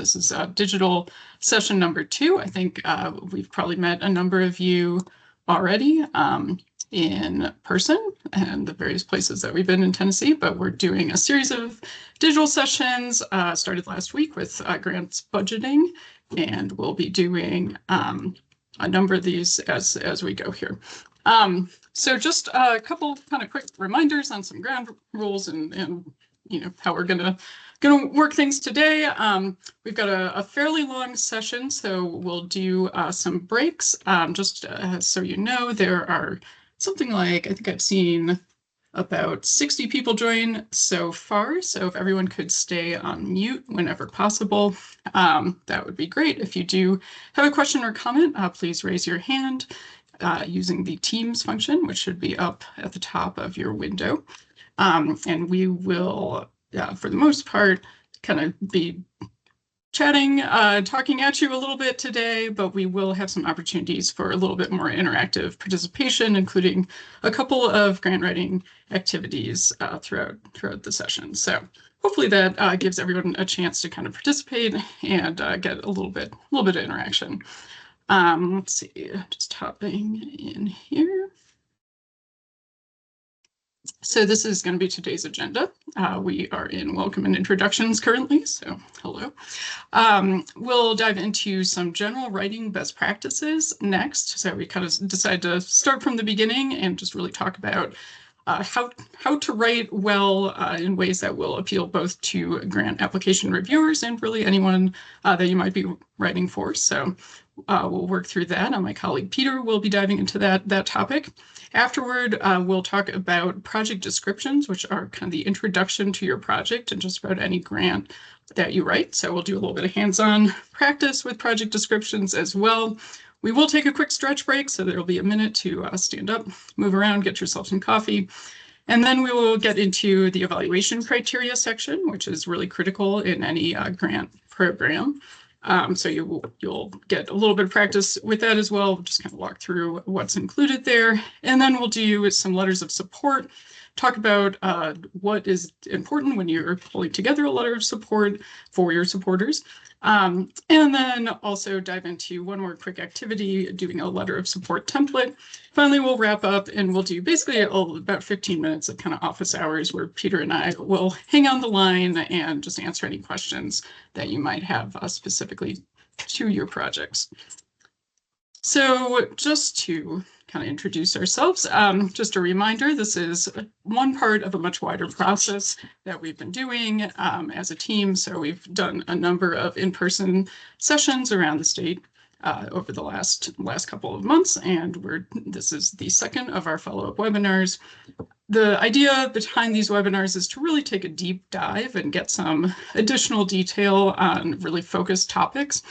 This is digital session number 2. I think we've probably met a number of you already in person and the various places that we've been in Tennessee, but we're doing a series of digital sessions, started last week with grants budgeting, and we'll be doing a number of these as we go here. So just a couple kind of quick reminders on some ground rules and you know how we're gonna work things today. We've got a fairly long session, so we'll do some breaks. Just so you know, there are something like, I think I've seen about 60 people join so far. So if everyone could stay on mute whenever possible, that would be great. If you do have a question or comment, please raise your hand using the Teams function, which should be up at the top of your window. And we will, for the most part, kind of be chatting, talking at you a little bit today, but we will have some opportunities for a little bit more interactive participation, including a couple of grant writing activities throughout the session. So hopefully that gives everyone a chance to kind of participate and get a little bit of interaction. Let's see, just hopping in here. So this is going to be today's agenda. We are in welcome and introductions currently, so hello. We'll dive into some general writing best practices next. So we kind of decided to start from the beginning and just really talk about how to write well in ways that will appeal both to grant application reviewers and really anyone that you might be writing for. So we'll work through that, and my colleague Peter will be diving into that topic. Afterward, we'll talk about project descriptions, which are kind of the introduction to your project and just about any grant that you write. So we'll do a little bit of hands-on practice with project descriptions as well. We will take a quick stretch break, so there'll be a minute to stand up, move around, get yourself some coffee. And then we will get into the evaluation criteria section, which is really critical in any grant program. So you'll get a little bit of practice with that as well. We'll just kind of walk through what's included there. And then we'll do some letters of support, talk about what is important when you're pulling together a letter of support for your supporters. And then also dive into one more quick activity, doing a letter of support template. Finally, we'll wrap up and we'll do basically about 15 minutes of kind of office hours where Peter and I will hang on the line and just answer any questions that you might have specifically to your projects. So just to kind of introduce ourselves, just a reminder, this is one part of a much wider process that we've been doing as a team. So we've done a number of in-person sessions around the state over the last couple of months, and this is the second of our follow-up webinars. The idea behind these webinars is to really take a deep dive and get some additional detail on really focused topics.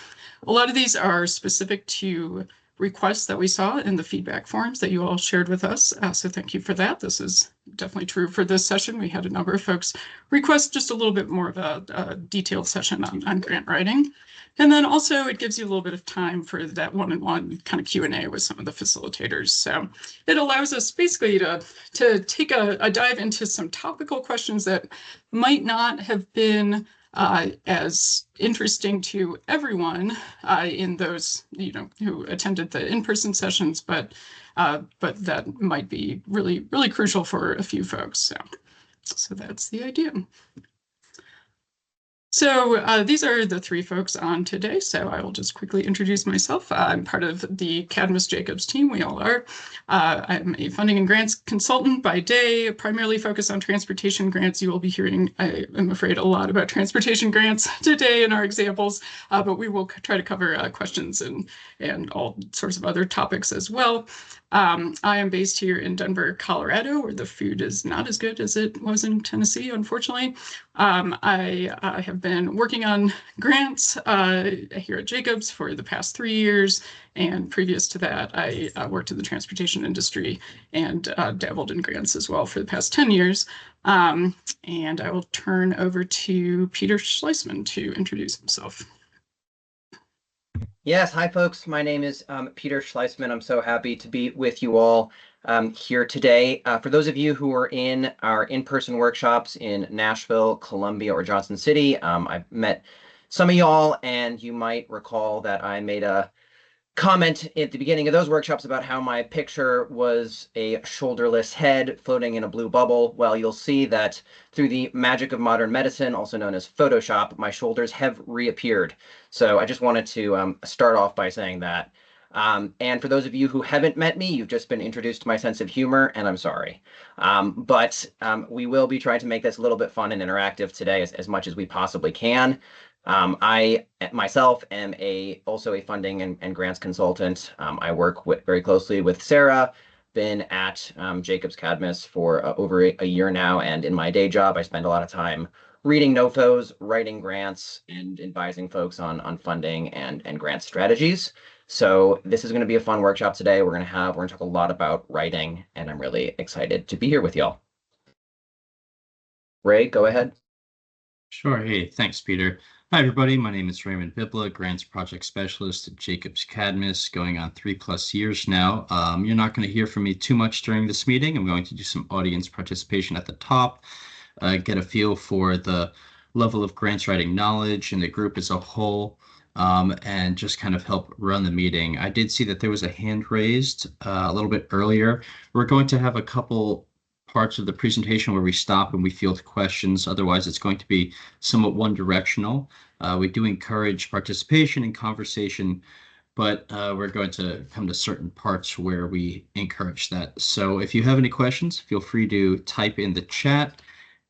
A lot of these are specific to requests that we saw in the feedback forms that you all shared with us. So thank you for that. This is definitely true for this session. We had a number of folks request just a little bit more of a detailed session on grant writing. And then also it gives you a little bit of time for that one-on-one kind of Q&A with some of the facilitators. So it allows us basically to take a dive into some topical questions that might not have been as interesting to everyone in those, who attended the in-person sessions, but that might be really, really crucial for a few folks. So that's the idea. So these are the three folks on today. So I will just quickly introduce myself. I'm part of the Cadmus Jacobs team. We all are. I'm a funding and grants consultant by day, primarily focused on transportation grants. You will be hearing, I'm afraid, a lot about transportation grants today in our examples, but we will try to cover questions and all sorts of other topics as well. I am based here in Denver, Colorado, where the food is not as good as it was in Tennessee, unfortunately. I have been working on grants here at Jacobs for the past 3 years, and previous to that, I worked in the transportation industry and dabbled in grants as well for the past 10 years. And I will turn over to Peter Schleisman to introduce himself. Yes, hi folks. My name is Peter Schleisman. I'm so happy to be with you all here today. For those of you who are in our in-person workshops in Nashville, Columbia, or Johnson City, I've met some of y'all, and you might recall that I made a comment at the beginning of those workshops about how my picture was a shoulderless head floating in a blue bubble. Well, you'll see that through the magic of modern medicine, also known as Photoshop, my shoulders have reappeared. So I just wanted to start off by saying that. And for those of you who haven't met me, you've just been introduced to my sense of humor, and I'm sorry. But we will be trying to make this a little bit fun and interactive today as much as we possibly can. I myself am also a funding and grants consultant. I work very closely with Sarah, been at Jacobs Cadmus for over a year now, and in my day job, I spend a lot of time reading NOFOs, writing grants, and advising folks on funding and grant strategies. So this is going to be a fun workshop today. We're going to talk a lot about writing, and I'm really excited to be here with y'all. Ray, go ahead. Sure. Hey, thanks, Peter. Hi, everybody. My name is Raymond Bibla, Grants Project Specialist at Jacobs Cadmus, going on 3+ years now. You're not going to hear from me too much during this meeting. I'm going to do some audience participation at the top, get a feel for the level of grants writing knowledge in the group as a whole, and just kind of help run the meeting. I did see that there was a hand raised a little bit earlier. We're going to have a couple parts of the presentation where we stop and we field questions. Otherwise, it's going to be somewhat one-directional. We do encourage participation and conversation, but we're going to come to certain parts where we encourage that. So if you have any questions, feel free to type in the chat,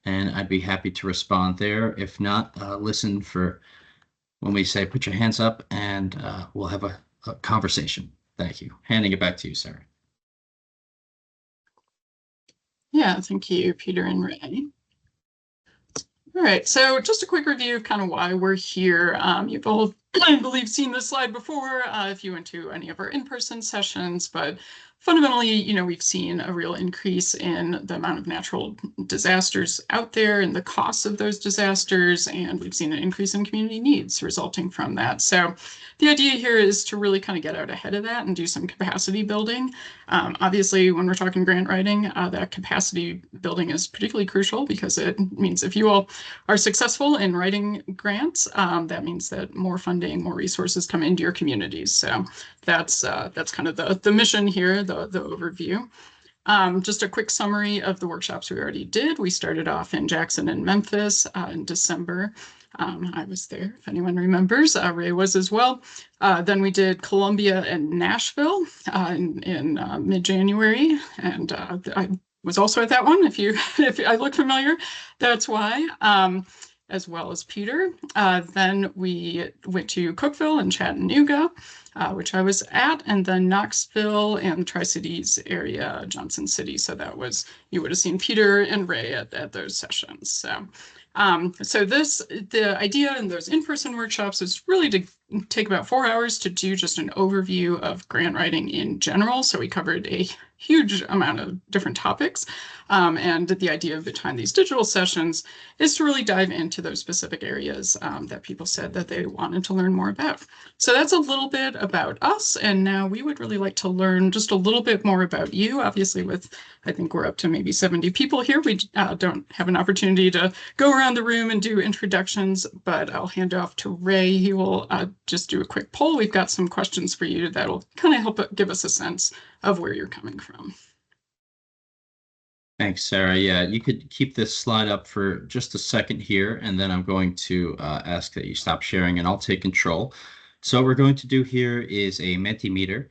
and I'd be happy to respond there. If not, listen for when we say put your hands up, and we'll have a conversation. Thank you. Handing it back to you, Sarah. Yeah, thank you, Peter and Ray. All right, so just a quick review of kind of why we're here. You've all, I believe, seen this slide before if you went to any of our in-person sessions, but fundamentally, we've seen a real increase in the amount of natural disasters out there and the costs of those disasters, and we've seen an increase in community needs resulting from that. So the idea here is to really kind of get out ahead of that and do some capacity building. Obviously, when we're talking grant writing, that capacity building is particularly crucial because it means if you all are successful in writing grants, that means that more funding, more resources come into your communities. So that's kind of the mission here, the overview. Just a quick summary of the workshops we already did. We started off in Jackson and Memphis in December. I was there, if anyone remembers. Ray was as well. Then we did Columbia and Nashville in mid-January, and I was also at that one. If I look familiar, that's why. As well as Peter. Then we went to Cookeville and Chattanooga, which I was at, and then Knoxville and Tri-Cities area, Johnson City. So that was, you would have seen Peter and Ray at those sessions. So the idea in those in-person workshops is really to take about 4 hours to do just an overview of grant writing in general. So we covered a huge amount of different topics. And the idea behind these digital sessions is to really dive into those specific areas that people said that they wanted to learn more about. So that's a little bit about us. And now we would really like to learn just a little bit more about you. Obviously, I think we're up to maybe 70 people here. We don't have an opportunity to go around the room and do introductions, but I'll hand off to Ray. He will just do a quick poll. We've got some questions for you that'll kind of help give us a sense of where you're coming from. Thanks, Sarah. Yeah, you could keep this slide up for just a second here, and then I'm going to ask that you stop sharing, and I'll take control. So what we're going to do here is a Mentimeter.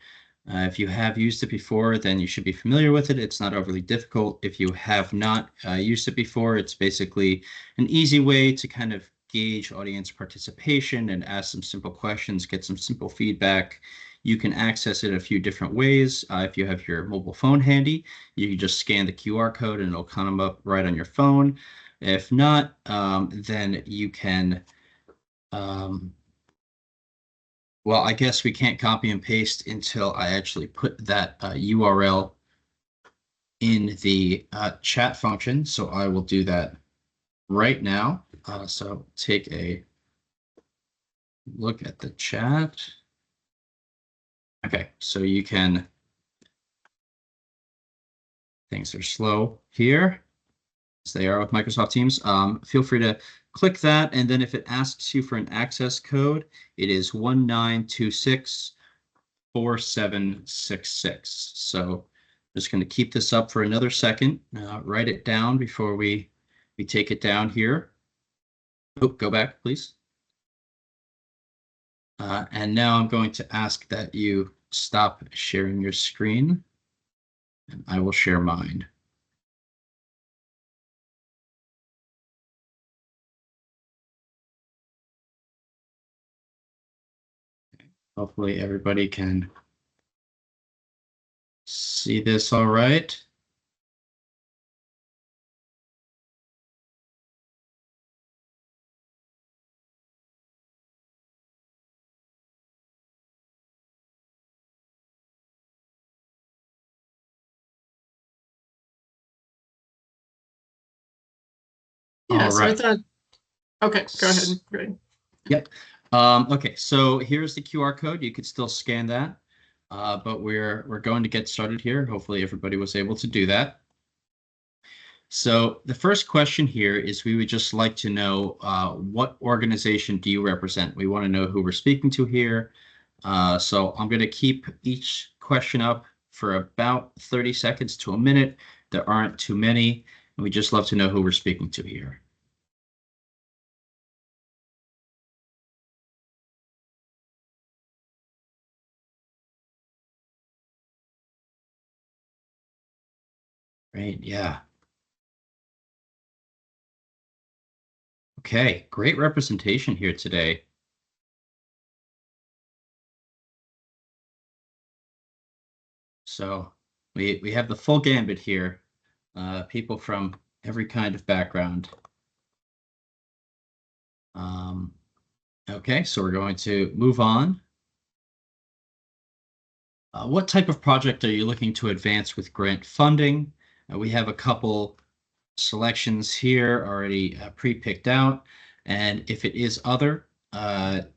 If you have used it before, then you should be familiar with it. It's not overly difficult. If you have not used it before, it's basically an easy way to kind of gauge audience participation and ask some simple questions, get some simple feedback. You can access it a few different ways. If you have your mobile phone handy, you can just scan the QR code and it'll come up right on your phone. If not, then you can, well, I guess we can't copy and paste until I actually put that URL in the chat function. So I will do that right now. So take a look at the chat. Okay, so you can, things are slow here, as they are with Microsoft Teams. Feel free to click that, and then if it asks you for an access code, it is 19264766. So just going to keep this up for another second. Write it down before we take it down here. Oh, go back, please. And now I'm going to ask that you stop sharing your screen, and I will share mine. Hopefully everybody can see this all right. Yeah, All so I right. thought, okay, go ahead. Great. Yep. Okay, so here's the QR code. You could still scan that, but we're going to get started here. Hopefully everybody was able to do that. So the first question here is we would just like to know what organization do you represent? We want to know who we're speaking to here. So I'm going to keep each question up for about 30 seconds to a minute. There aren't too many, and we just love to know who we're speaking to here. Right, yeah. Okay, great representation here today. So we have the full gambit here, people from every kind of background. Okay, so we're going to move on. What type of project are you looking to advance with grant funding? We have a couple selections here already pre-picked out, and if it is other,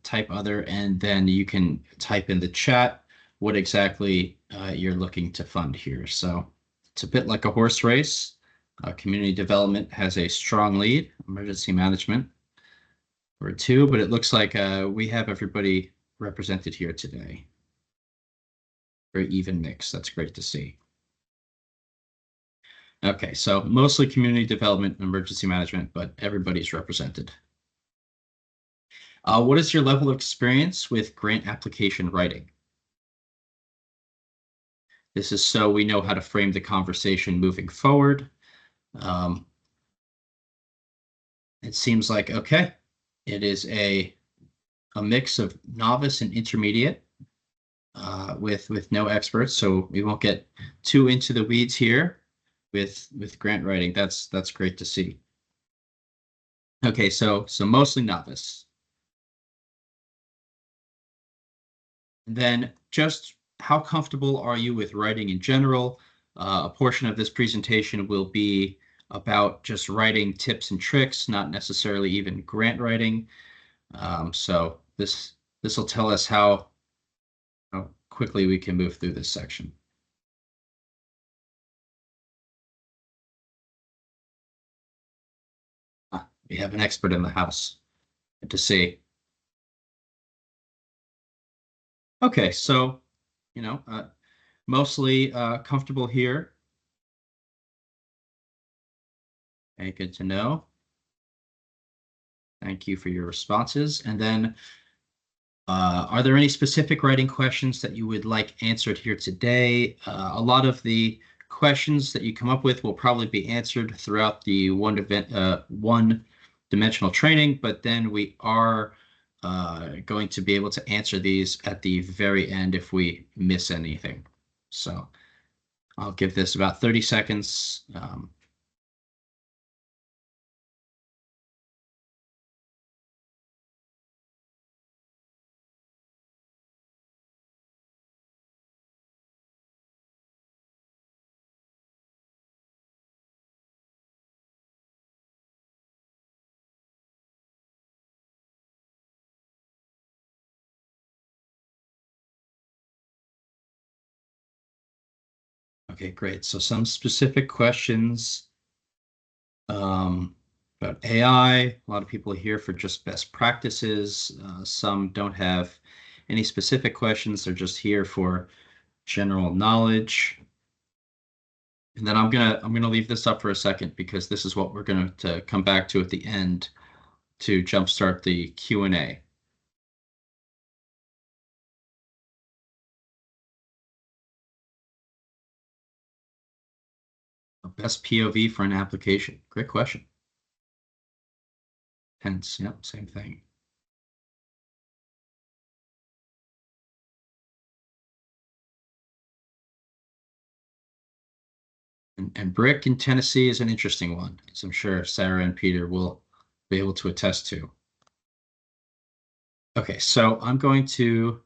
type other, and then you can type in the chat what exactly you're looking to fund here. So it's a bit like a horse race. Community development has a strong lead, emergency management for 2, but it looks like we have everybody represented here today. Very even mix. That's great to see. Okay, so mostly community development and emergency management, but everybody's represented. What is your level of experience with grant application writing? This is so we know how to frame the conversation moving forward. It seems like, okay, it is a mix of novice and intermediate with no experts, so we won't get too into the weeds here with grant writing. That's great to see. Okay, so mostly novice. And then just how comfortable are you with writing in general? A portion of this presentation will be about just writing tips and tricks, not necessarily even grant writing. So this will tell us how quickly we can move through this section. We have an expert in the house. Good to see. Okay, so mostly comfortable here. Okay, good to know. Thank you for your responses. And then are there any specific writing questions that you would like answered here today? A lot of the questions that you come up with will probably be answered throughout the one-dimensional training, but then we are going to be able to answer these at the very end if we miss anything. So I'll give this about 30 seconds. Okay, great. So some specific questions. about AI. A lot of people are here for just best practices. Some don't have any specific questions. They're just here for general knowledge. And then I'm gonna leave this up for a second because this is what we're going to come back to at the end to jumpstart the Q&A. Best POV for an application. Great question. Hence, yep, same thing. And brick in Tennessee is an interesting one, as I'm sure Sarah and Peter will be able to attest to. Okay, so I'm going to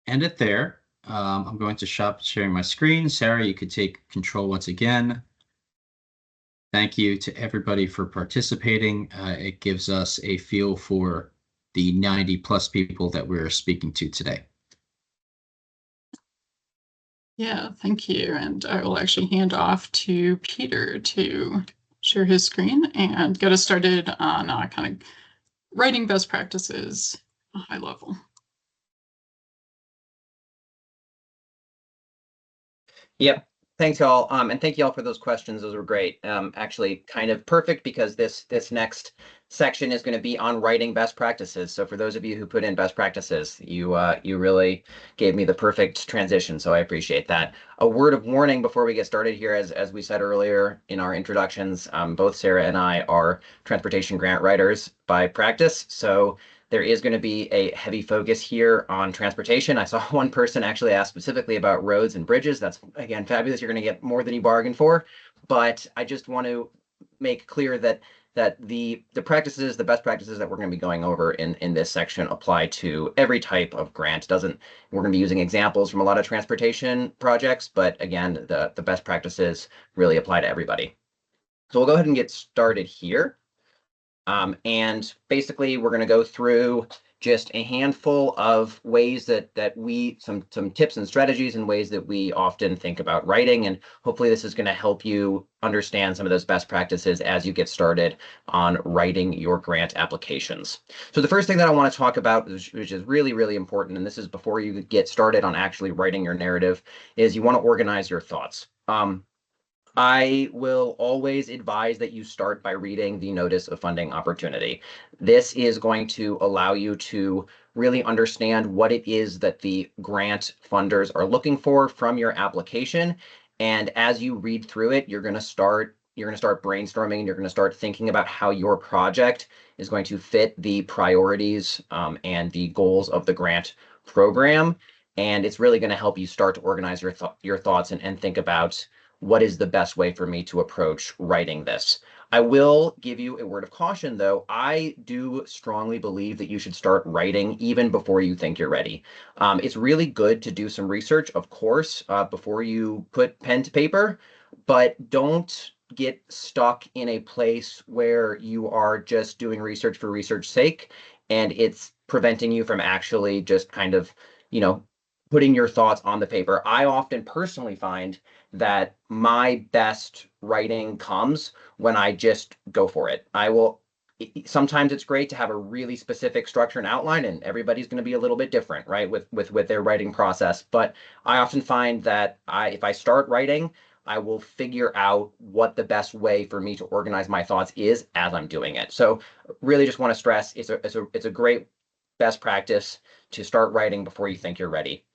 end it there. I'm going to stop sharing my screen. Sarah, you could take control once again. Thank you to everybody for participating. It gives us a feel for the 90+ people that we're speaking to today. Yeah, thank you. And I will actually hand off to Peter to share his screen and get us started on kind of writing best practices at a high level. Yep. Thanks, y'all. And thank you all for those questions. Those were great. Actually, kind of perfect because this next section is going to be on writing best practices. So for those of you who put in best practices, you really gave me the perfect transition. So I appreciate that. A word of warning before we get started here, as we said earlier in our introductions, both Sarah and I are transportation grant writers by practice. So there is going to be a heavy focus here on transportation. I saw one person actually ask specifically about roads and bridges. That's, again, fabulous. You're going to get more than you bargained for. But I just want to make clear that the practices, the best practices that we're going to be going over in this section apply to every type of grant. We're going to be using examples from a lot of transportation projects, but again, the best practices really apply to everybody. So we'll go ahead and get started here. And basically, we're going to go through just a handful of ways that some tips and strategies and ways that we often think about writing. And hopefully this is going to help you understand some of those best practices as you get started on writing your grant applications. So the first thing that I want to talk about, which is really, really important, and this is before you get started on actually writing your narrative, is you want to organize your thoughts. I will always advise that you start by reading the Notice of Funding Opportunity. This is going to allow you to really understand what it is that the grant funders are looking for from your application. And as you read through it, you're going to start brainstorming. You're going to start thinking about how your project is going to fit the priorities and the goals of the grant program. And it's really going to help you start to organize your thoughts and think about what is the best way for me to approach writing this. I will give you a word of caution, though. I do strongly believe that you should start writing even before you think you're ready. It's really good to do some research, of course, before you put pen to paper, but don't get stuck in a place where you are just doing research for research's sake, and it's preventing you from actually just kind of, putting your thoughts on the paper. I often personally find that my best writing comes when I just go for it. Sometimes it's great to have a really specific structure and outline, and everybody's going to be a little bit different, right, with their writing process. But I often find that if I start writing, I will figure out what the best way for me to organize my thoughts is as I'm doing it. So really just want to stress it's a great best practice to start writing before you think you're ready.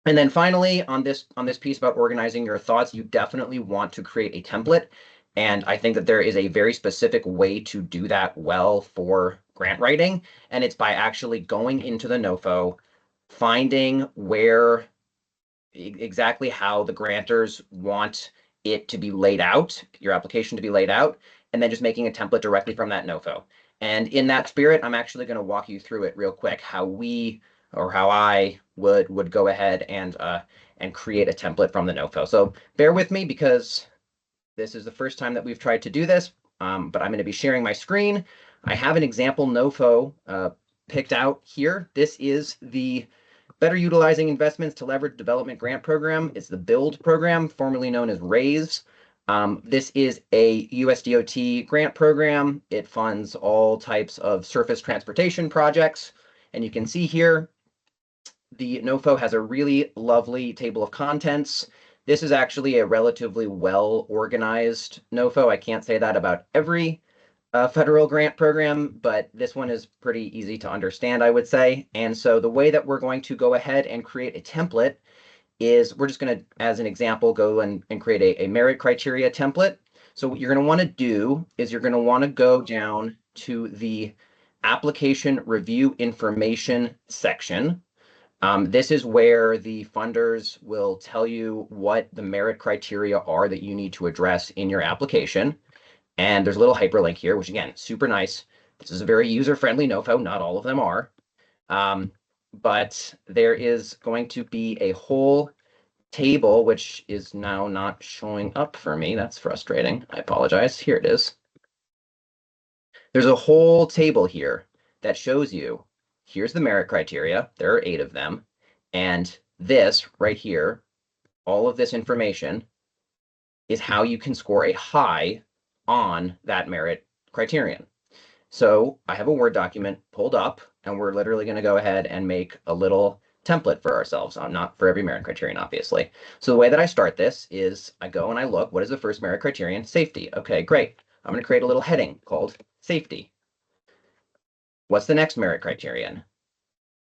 And then finally, on this piece about organizing your thoughts, you definitely want to create a template. And I think that there is a very specific way to do that well for grant writing. And it's by actually going into the NOFO, finding exactly how the grantors want it to be laid out, your application to be laid out, and then just making a template directly from that NOFO. And in that spirit, I'm actually going to walk you through it real quick, how I would go ahead and create a template from the NOFO. So bear with me because this is the first time that we've tried to do this, but I'm going to be sharing my screen. I have an example NOFO picked out here. This is the Better Utilizing Investments to Leverage Development Grant Program. It's the BUILD program, formerly known as RAISE. This is a USDOT grant program. It funds all types of surface transportation projects. And you can see here, the NOFO has a really lovely table of contents. This is actually a relatively well-organized NOFO. I can't say that about every federal grant program, but this one is pretty easy to understand, I would say. And so the way that we're going to go ahead and create a template is we're just going to, as an example, go and create a merit criteria template. So what you're going to want to do is you're going to want to go down to the application review information section. This is where the funders will tell you what the merit criteria are that you need to address in your application. And there's a little hyperlink here, which again, super nice. This is a very user-friendly NOFO. Not all of them are. But there is going to be a whole table, which is now not showing up for me. That's frustrating. I apologize. Here it is. There's a whole table here that shows you, here's the merit criteria. There are 8 of them. And this right here, all of this information is how you can score a high on that merit criterion. So I have a Word document pulled up, and we're literally going to go ahead and make a little template for ourselves. Not for every merit criterion, obviously. So the way that I start this is I go and I look, what is the first merit criterion? Safety. Okay, great. I'm going to create a little heading called safety. What's the next merit criterion?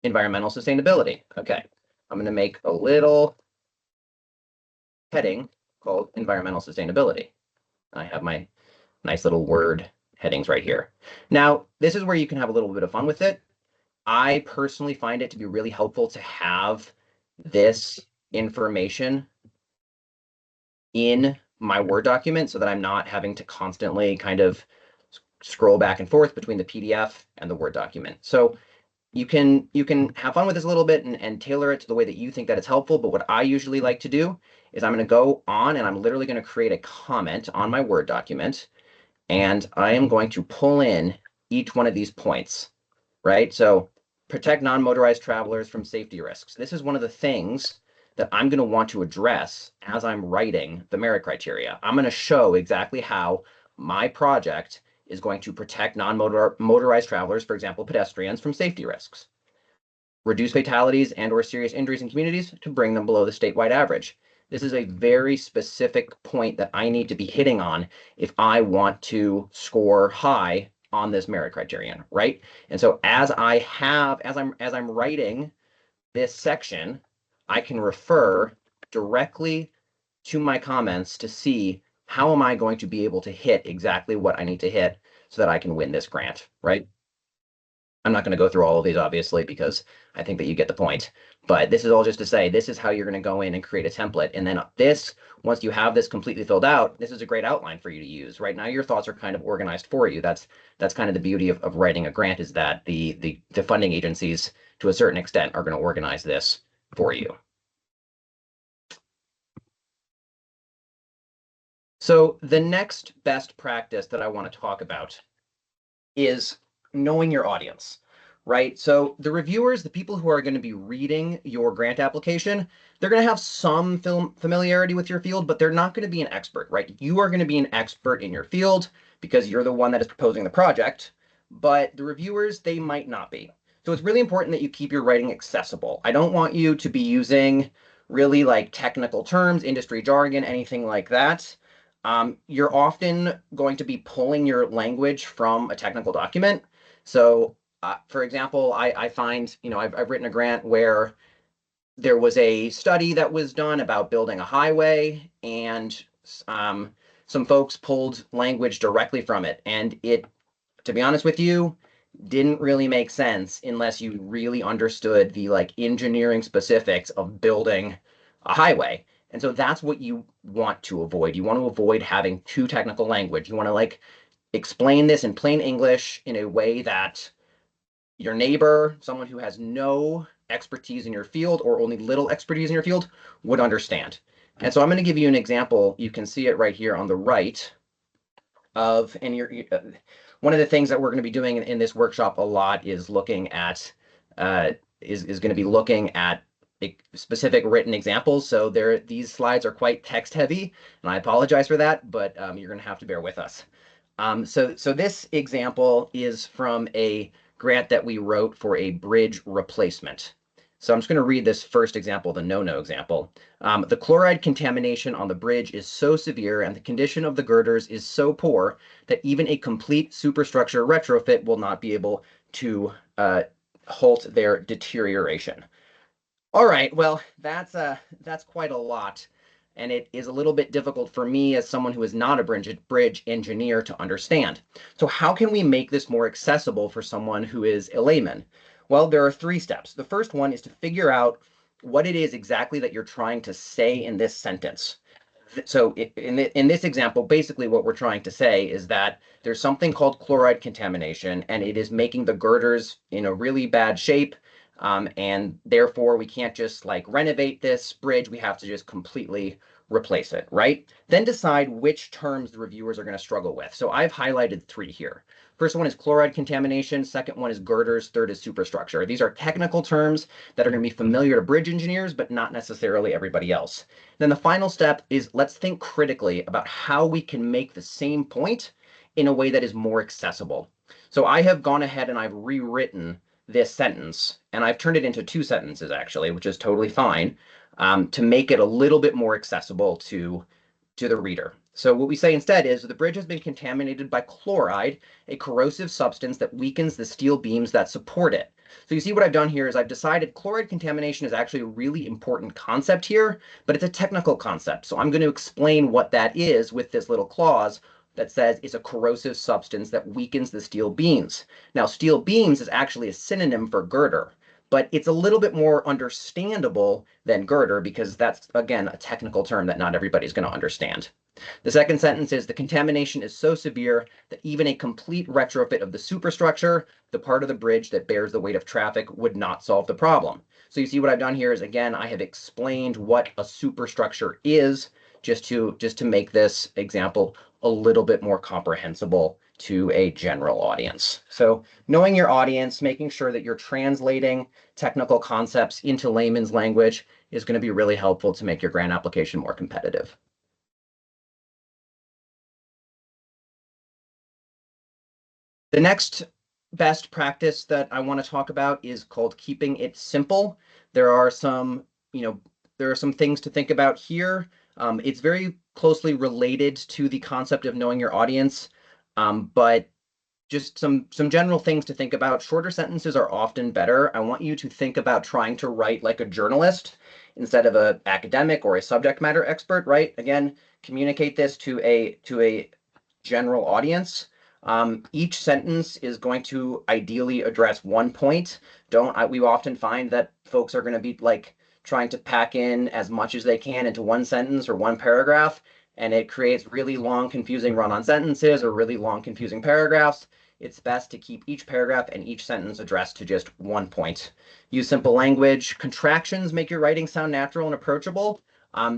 Environmental sustainability. Okay, I'm going to make a little heading called environmental sustainability. I have my nice little Word headings right here. Now, this is where you can have a little bit of fun with it. I personally find it to be really helpful to have this information in my Word document so that I'm not having to constantly kind of scroll back and forth between the PDF and the Word document. So you can have fun with this a little bit and tailor it to the way that you think that it's helpful. But what I usually like to do is I'm going to go on and I'm literally going to create a comment on my Word document. And I am going to pull in each one of these points, right? So protect non-motorized travelers from safety risks. This is one of the things that I'm going to want to address as I'm writing the merit criteria. I'm going to show exactly how my project is going to protect non-motorized travelers, for example, pedestrians, from safety risks. Reduce fatalities and/or serious injuries in communities to bring them below the statewide average. This is a very specific point that I need to be hitting on if I want to score high on this merit criterion, right? And so as I'm writing this section, I can refer directly to my comments to see how am I going to be able to hit exactly what I need to hit so that I can win this grant, right? I'm not going to go through all of these, obviously, because I think that you get the point. But this is all just to say, this is how you're going to go in and create a template. And then this, once you have this completely filled out, this is a great outline for you to use. Right now, your thoughts are kind of organized for you. That's kind of the beauty of writing a grant, is that the funding agencies, to a certain extent, are going to organize this for you. So the next best practice that I want to talk about is knowing your audience, right? So the reviewers, the people who are going to be reading your grant application, they're going to have some familiarity with your field, but they're not going to be an expert, right? You are going to be an expert in your field because you're the one that is proposing the project, but the reviewers, they might not be. So it's really important that you keep your writing accessible. I don't want you to be using really like technical terms, industry jargon, anything like that. You're often going to be pulling your language from a technical document. So for example, I find, I've written a grant where there was a study that was done about building a highway, and some folks pulled language directly from it. And it, to be honest with you, didn't really make sense unless you really understood the engineering specifics of building a highway. And so that's what you want to avoid. You want to avoid having too technical language. You want to explain this in plain English in a way that your neighbor, someone who has no expertise in your field or only little expertise in your field, would understand. And so I'm going to give you an example. You can see it right here on the right of, and one of the things that we're going to be doing in this workshop a lot is looking at, is going to be looking at specific written examples. So these slides are quite text heavy, and I apologize for that, but you're going to have to bear with us. So this example is from a grant that we wrote for a bridge replacement. So I'm just going to read this first example, the no-no example. The chloride contamination on the bridge is so severe and the condition of the girders is so poor that even a complete superstructure retrofit will not be able to halt their deterioration. All right, well, that's quite a lot, and it is a little bit difficult for me as someone who is not a bridge engineer to understand. So how can we make this more accessible for someone who is a layman? Well, there are 3 steps. The first one is to figure out what it is exactly that you're trying to say in this sentence. So in this example, basically what we're trying to say is that there's something called chloride contamination, and it is making the girders in a really bad shape. And therefore, we can't just like renovate this bridge. We have to just completely replace it, right? Then decide which terms the reviewers are going to struggle with. So I've highlighted 3 here. First one is chloride contamination. Second one is girders. Third is superstructure. These are technical terms that are going to be familiar to bridge engineers, but not necessarily everybody else. Then the final step is let's think critically about how we can make the same point in a way that is more accessible. So I have gone ahead and I've rewritten this sentence, and I've turned it into 2 sentences actually, which is totally fine, to make it a little bit more accessible to the reader. So what we say instead is the bridge has been contaminated by chloride, a corrosive substance that weakens the steel beams that support it. So you see what I've done here is I've decided chloride contamination is actually a really important concept here, but it's a technical concept. So I'm going to explain what that is with this little clause that says it's a corrosive substance that weakens the steel beams. Now, steel beams is actually a synonym for girder, but it's a little bit more understandable than girder because that's, again, a technical term that not everybody's going to understand. The second sentence is the contamination is so severe that even a complete retrofit of the superstructure, the part of the bridge that bears the weight of traffic, would not solve the problem. So you see what I've done here is, again, I have explained what a superstructure is just to make this example a little bit more comprehensible to a general audience. So knowing your audience, making sure that you're translating technical concepts into layman's language is going to be really helpful to make your grant application more competitive. The next best practice that I want to talk about is called keeping it simple. There are some things to think about here. It's very closely related to the concept of knowing your audience, but just some general things to think about. Shorter sentences are often better. I want you to think about trying to write like a journalist instead of an academic or a subject matter expert, right? Again, communicate this to a general audience. Each sentence is going to ideally address one point. We often find that folks are going to be like trying to pack in as much as they can into one sentence or one paragraph, and it creates really long, confusing run-on sentences or really long, confusing paragraphs. It's best to keep each paragraph and each sentence addressed to just one point. Use simple language. Contractions make your writing sound natural and approachable.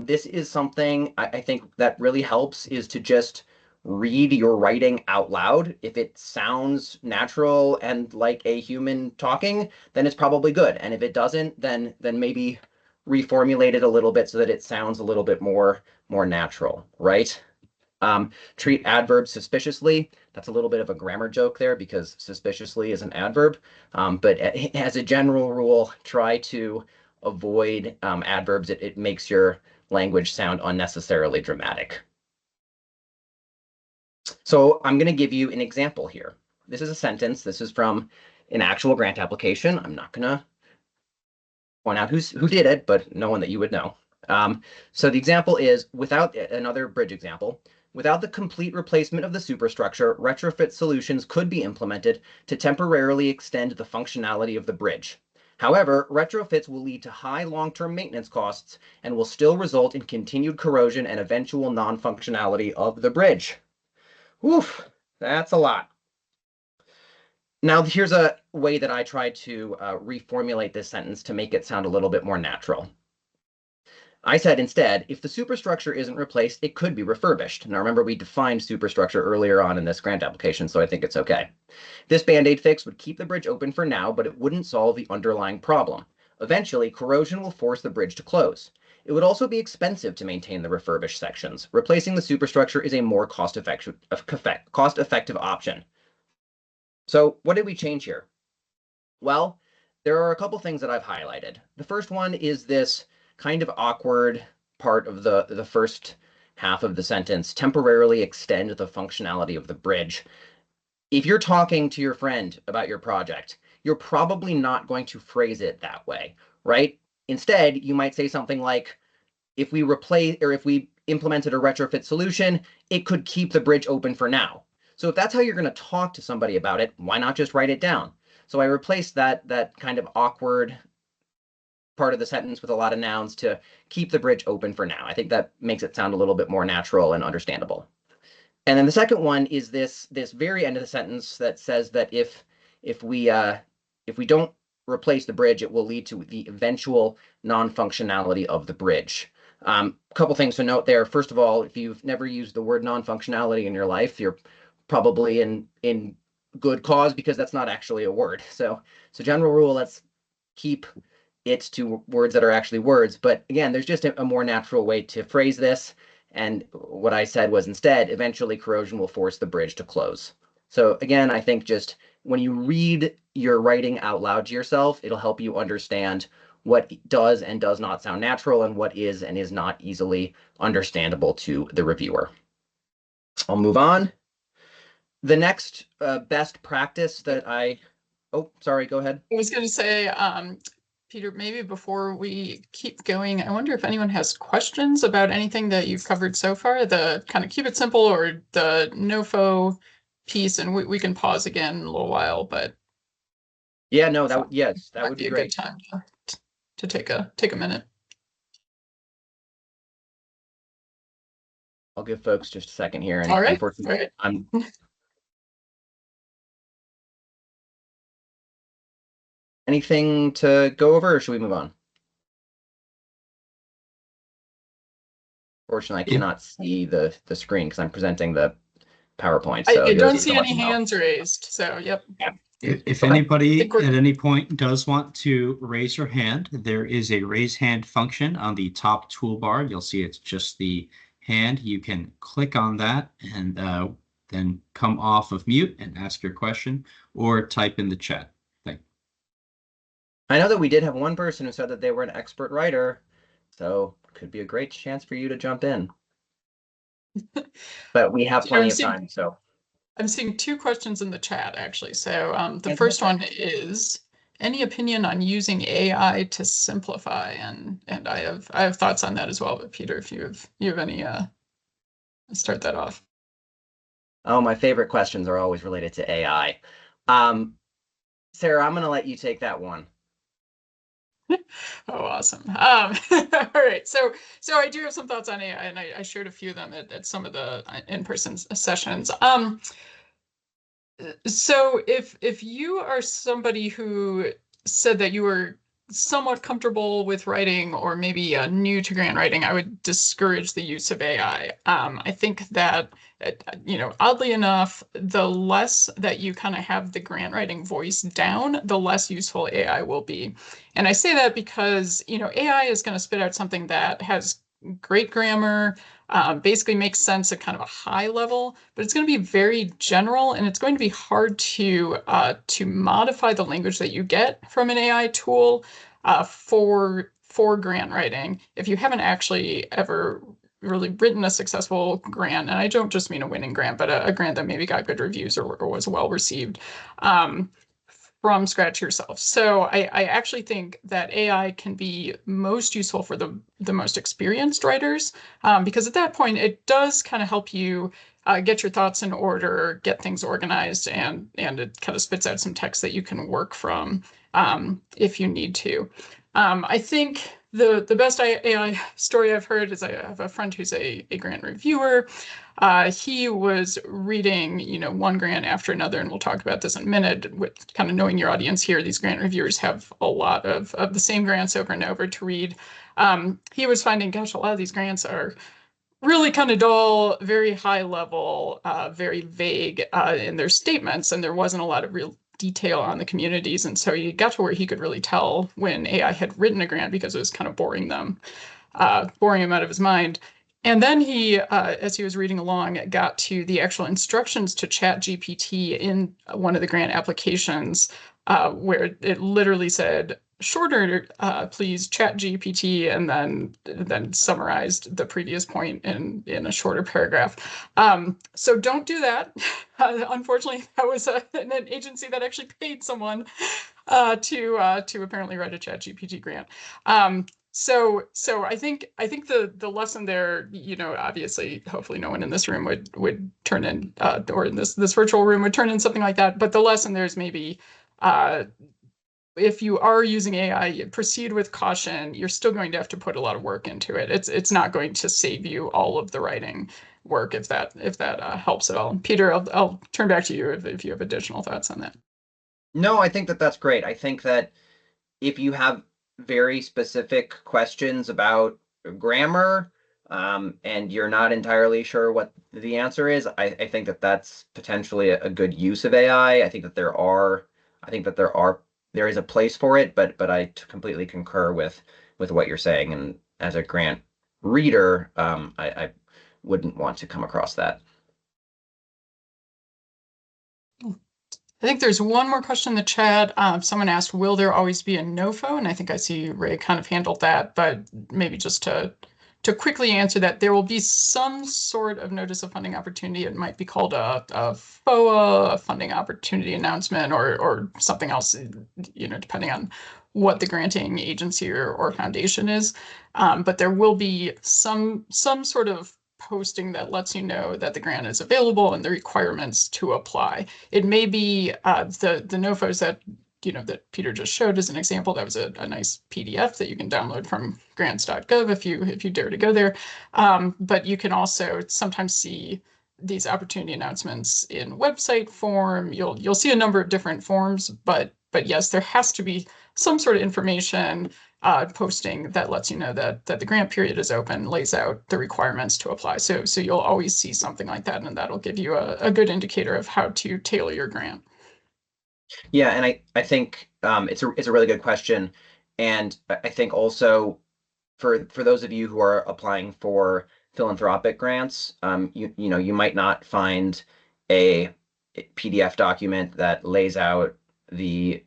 This is something I think that really helps, is to just read your writing out loud. If it sounds natural and like a human talking, then it's probably good. And if it doesn't, then maybe reformulate it a little bit so that it sounds a little bit more natural, right? Treat adverbs suspiciously. That's a little bit of a grammar joke there because suspiciously is an adverb. But as a general rule, try to avoid adverbs. It makes your language sound unnecessarily dramatic. So I'm going to give you an example here. This is a sentence. This is from an actual grant application. I'm not going to point out who did it, but no one that you would know. So the example is, without another bridge example, without the complete replacement of the superstructure, retrofit solutions could be implemented to temporarily extend the functionality of the bridge. However, retrofits will lead to high long-term maintenance costs and will still result in continued corrosion and eventual non-functionality of the bridge. Oof, that's a lot. Now, here's a way that I try to reformulate this sentence to make it sound a little bit more natural. I said instead, if the superstructure isn't replaced, it could be refurbished. Now, remember, we defined superstructure earlier on in this grant application, so I think it's okay. This Band-Aid fix would keep the bridge open for now, but it wouldn't solve the underlying problem. Eventually, corrosion will force the bridge to close. It would also be expensive to maintain the refurbished sections. Replacing the superstructure is a more cost-effective option. So what did we change here? Well, there are a couple things that I've highlighted. The first one is this kind of awkward part of the first half of the sentence, temporarily extend the functionality of the bridge. If you're talking to your friend about your project, you're probably not going to phrase it that way, right? Instead, you might say something like, if we implemented a retrofit solution, it could keep the bridge open for now. So if that's how you're going to talk to somebody about it, why not just write it down? So I replaced that kind of awkward part of the sentence with a lot of nouns to keep the bridge open for now. I think that makes it sound a little bit more natural and understandable. And then the second one is this very end of the sentence that says that if we don't replace the bridge, it will lead to the eventual non-functionality of the bridge. A couple things to note there. First of all, if you've never used the word non-functionality in your life, you're probably in good cause, because that's not actually a word. So general rule, let's keep it to words that are actually words. But again, there's just a more natural way to phrase this. And what I said was, instead, eventually corrosion will force the bridge to close. So again, I think just when you read your writing out loud to yourself, it'll help you understand what does and does not sound natural and what is and is not easily understandable to the reviewer. I'll move on. The next best practice that oh, sorry, go ahead. I was going to say, Peter, maybe before we keep going, I wonder if anyone has questions about anything that you've covered so far, the kind of keep it simple or the NOFO piece, and we can pause again in a little while, but yeah, no, that would be a great. Good time to take a minute. I'll give folks just a second here. And all right. Unfortunately, I'm anything to go over, or should we move on? Fortunately, I cannot see the screen because I'm presenting the PowerPoint. So I don't see any hands raised. So, yep. Yeah. If anybody at any point does want to raise your hand, there is a raise hand function on the top toolbar. You'll see it's just the hand. You can click on that and then come off of mute and ask your question, or type in the chat. I know that we did have one person who said that they were an expert writer, so could be a great chance for you to jump in. But we have plenty of time, so. I'm seeing two questions in the chat, actually. So the first one is, any opinion on using AI to simplify? And I have thoughts on that as well. But Peter, if you have any, start that off. Oh, my favorite questions are always related to AI. Sarah, I'm going to let you take that one. Oh, awesome. All right. So I do have some thoughts on AI, and I shared a few of them at some of the in-person sessions. So if you are somebody who said that you were somewhat comfortable with writing, or maybe new to grant writing, I would discourage the use of AI. I think that, oddly enough, the less that you kind of have the grant writing voice down, the less useful AI will be. And I say that because, AI is going to spit out something that has great grammar, basically makes sense at kind of a high level, but it's going to be very general, and it's going to be hard to modify the language that you get from an AI tool for grant writing if you haven't actually ever really written a successful grant. And I don't just mean a winning grant, but a grant that maybe got good reviews or was well received from scratch yourself. So I actually think that AI can be most useful for the most experienced writers, because at that point, it does kind of help you get your thoughts in order, get things organized, and it kind of spits out some text that you can work from if you need to. I think the best AI story I've heard is, I have a friend who's a grant reviewer. He was reading, one grant after another, and we'll talk about this in a minute. With kind of knowing your audience here, these grant reviewers have a lot of the same grants over and over to read. He was finding, gosh, a lot of these grants are really kind of dull, very high level, very vague in their statements, and there wasn't a lot of real detail on the communities. And so he got to where he could really tell when AI had written a grant because it was kind of boring him out of his mind. And then he, as he was reading along, got to the actual instructions to ChatGPT in one of the grant applications, where it literally said, shorter, please, ChatGPT, and then summarized the previous point in a shorter paragraph. So don't do that. Unfortunately, that was an agency that actually paid someone to apparently write a ChatGPT grant. So I think the lesson there, obviously, hopefully no one in this room would turn in, or in this virtual room would turn in something like that. But the lesson there is maybe, if you are using AI, proceed with caution. You're still going to have to put a lot of work into it. It's not going to save you all of the writing work, if that helps at all. Peter, I'll turn back to you if you have additional thoughts on that. No, I think that that's great. I think that if you have very specific questions about grammar, and you're not entirely sure what the answer is, I think that that's potentially a good use of AI. I think that there is a place for it, but I completely concur with what you're saying. And as a grant reader, I wouldn't want to come across that. I think there's one more question in the chat. Someone asked, will there always be a NOFO? And I think I see Ray kind of handled that, but maybe just to quickly answer that, there will be some sort of notice of funding opportunity. It might be called a FOA, a funding opportunity announcement, or something else, depending on what the granting agency or foundation is. But there will be some sort of posting that lets you know that the grant is available and the requirements to apply. It may be the NOFOs that that Peter just showed as an example. That was a nice PDF that you can download from grants.gov if you dare to go there. But you can also sometimes see these opportunity announcements in website form. You'll see a number of different forms, but yes, there has to be some sort of information posting that lets you know that the grant period is open, lays out the requirements to apply. So you'll always see something like that, and that'll give you a good indicator of how to tailor your grant. Yeah, and I think it's a really good question, and I think also for those of you who are applying for philanthropic grants, you might not find a PDF document that lays out the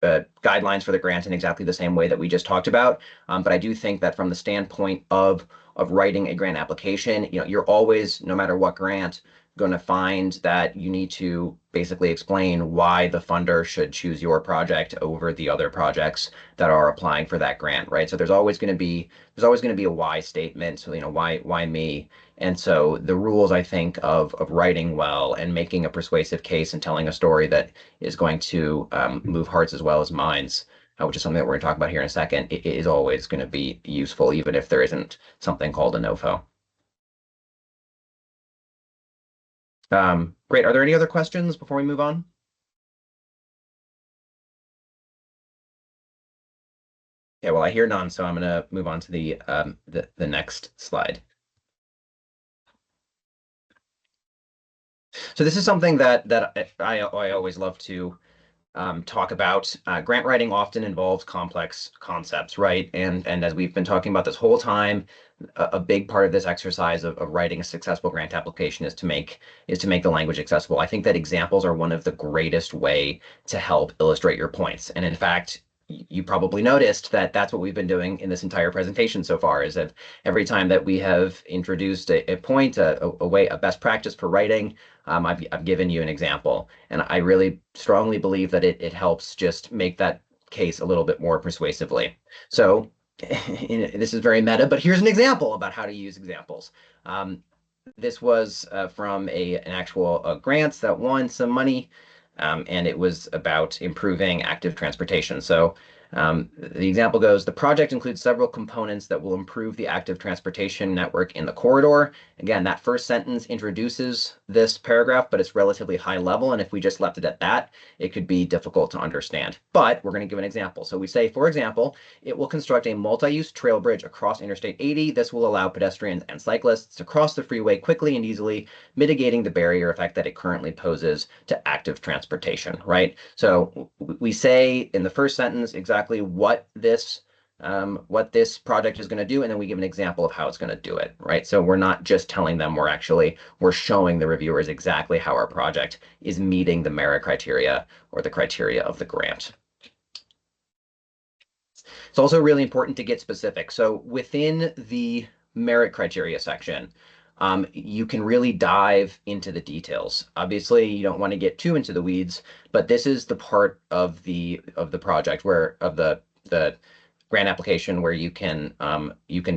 guidelines for the grant in exactly the same way that we just talked about. But I do think that from the standpoint of writing a grant application, you're always, no matter what grant, going to find that you need to basically explain why the funder should choose your project over the other projects that are applying for that grant, right? So there's always going to be a why statement. So why me? And so the rules, I think, of writing well and making a persuasive case and telling a story that is going to move hearts as well as minds, which is something that we're going to talk about here in a second, it is always going to be useful, even if there isn't something called a NOFO. Great. Are there any other questions before we move on? Yeah, well, I hear none, so I'm going to move on to the next slide. So this is something that I always love to talk about. Grant writing often involves complex concepts, right? And as we've been talking about this whole time, a big part of this exercise of writing a successful grant application is to make the language accessible. I think that examples are one of the greatest way to help illustrate your points. And in fact, you probably noticed that that's what we've been doing in this entire presentation so far, is that every time that we have introduced a point, a best practice for writing, I've given you an example. And I really strongly believe that it helps just make that case a little bit more persuasively. So this is very meta, but here's an example about how to use examples. This was from an actual grant that won some money. And it was about improving active transportation. So The example goes, the project includes several components that will improve the active transportation network in the corridor. Again, that first sentence introduces this paragraph, but it's relatively high level. And if we just left it at that, it could be difficult to understand. But we're going to give an example. So we say, for example, it will construct a multi-use trail bridge across Interstate 80. This will allow pedestrians and cyclists to cross the freeway quickly and easily, mitigating the barrier effect that it currently poses to active transportation, right? So we say in the first sentence exactly what this project is going to do, and then we give an example of how it's going to do it, right? So we're not just telling them, we're showing the reviewers exactly how our project is meeting the merit criteria or the criteria of the grant. It's also really important to get specific. So within the merit criteria section, you can really dive into the details. Obviously, you don't want to get too into the weeds, but this is the part of the project where the grant application where you can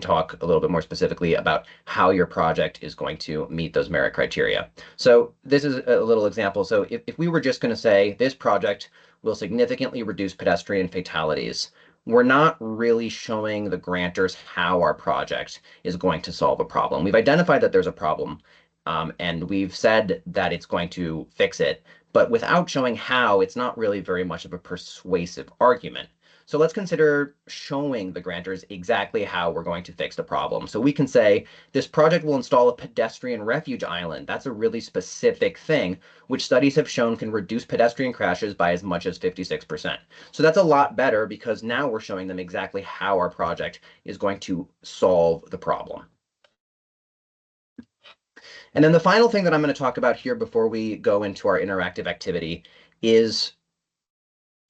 talk a little bit more specifically about how your project is going to meet those merit criteria. So this is a little example. So if we were just going to say this project will significantly reduce pedestrian fatalities, we're not really showing the grantors how our project is going to solve a problem. We've identified that there's a problem, and we've said that it's going to fix it, but without showing how, it's not really very much of a persuasive argument. So let's consider showing the grantors exactly how we're going to fix the problem. So we can say this project will install a pedestrian refuge island. That's a really specific thing, which studies have shown can reduce pedestrian crashes by as much as 56%. So that's a lot better because now we're showing them exactly how our project is going to solve the problem. And then the final thing that I'm going to talk about here before we go into our interactive activity is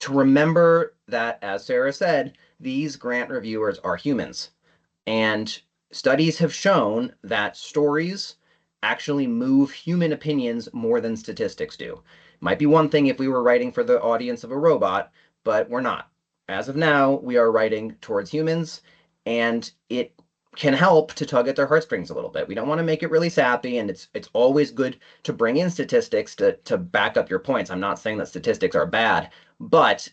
to remember that, as Sarah said, these grant reviewers are humans. And studies have shown that stories actually move human opinions more than statistics do. Might be one thing if we were writing for the audience of a robot, but we're not. As of now, we are writing towards humans, and it can help to tug at their heartstrings a little bit. We don't want to make it really sappy, and it's always good to bring in statistics to back up your points. I'm not saying that statistics are bad, but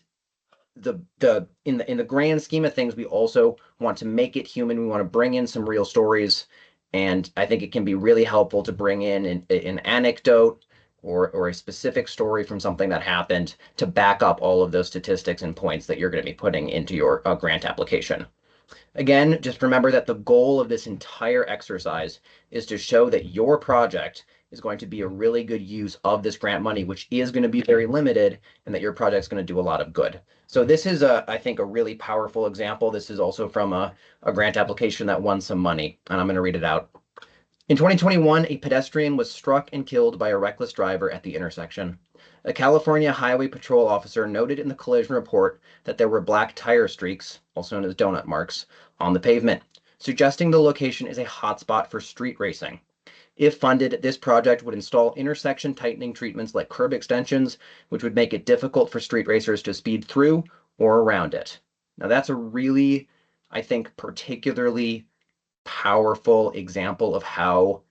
in the grand scheme of things, we also want to make it human. We want to bring in some real stories, and I think it can be really helpful to bring in an anecdote or a specific story from something that happened to back up all of those statistics and points that you're going to be putting into your grant application. Again, just remember that the goal of this entire exercise is to show that your project is going to be a really good use of this grant money, which is going to be very limited, and that your project is going to do a lot of good. So this is, I think, a really powerful example. This is also from a grant application that won some money, and I'm going to read it out. In 2021, a pedestrian was struck and killed by a reckless driver at the intersection. A California Highway Patrol officer noted in the collision report that there were black tire streaks, also known as donut marks, on the pavement, suggesting the location is a hotspot for street racing. If funded, this project would install intersection tightening treatments like curb extensions, which would make it difficult for street racers to speed through or around it. Now that's a really, I think, particularly powerful example of how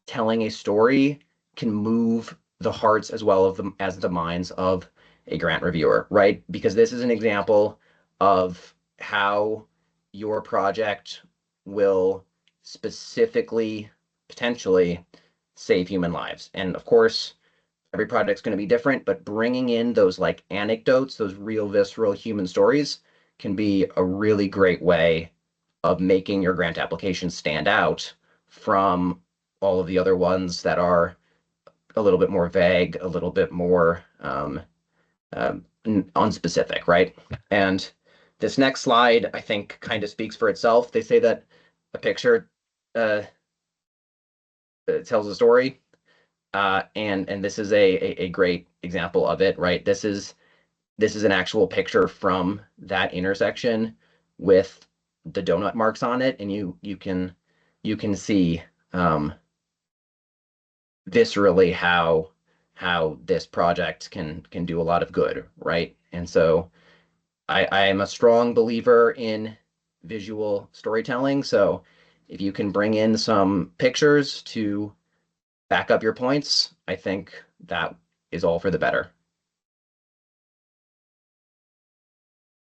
telling a story can move the hearts as well as the minds of a grant reviewer, right? Because this is an example of how your project will specifically, potentially save human lives. And of course, every project's going to be different, but bringing in those like anecdotes, those real visceral human stories can be a really great way of making your grant application stand out from all of the other ones that are a little bit more vague, a little bit more unspecific, right? And this next slide, I think, kind of speaks for itself. They say that a picture tells a story, and this is a great example of it, right? This is an actual picture from that intersection with the donut marks on it, and you can see viscerally how this project can do a lot of good, right? And so I am a strong believer in visual storytelling. So if you can bring in some pictures to back up your points, I think that is all for the better.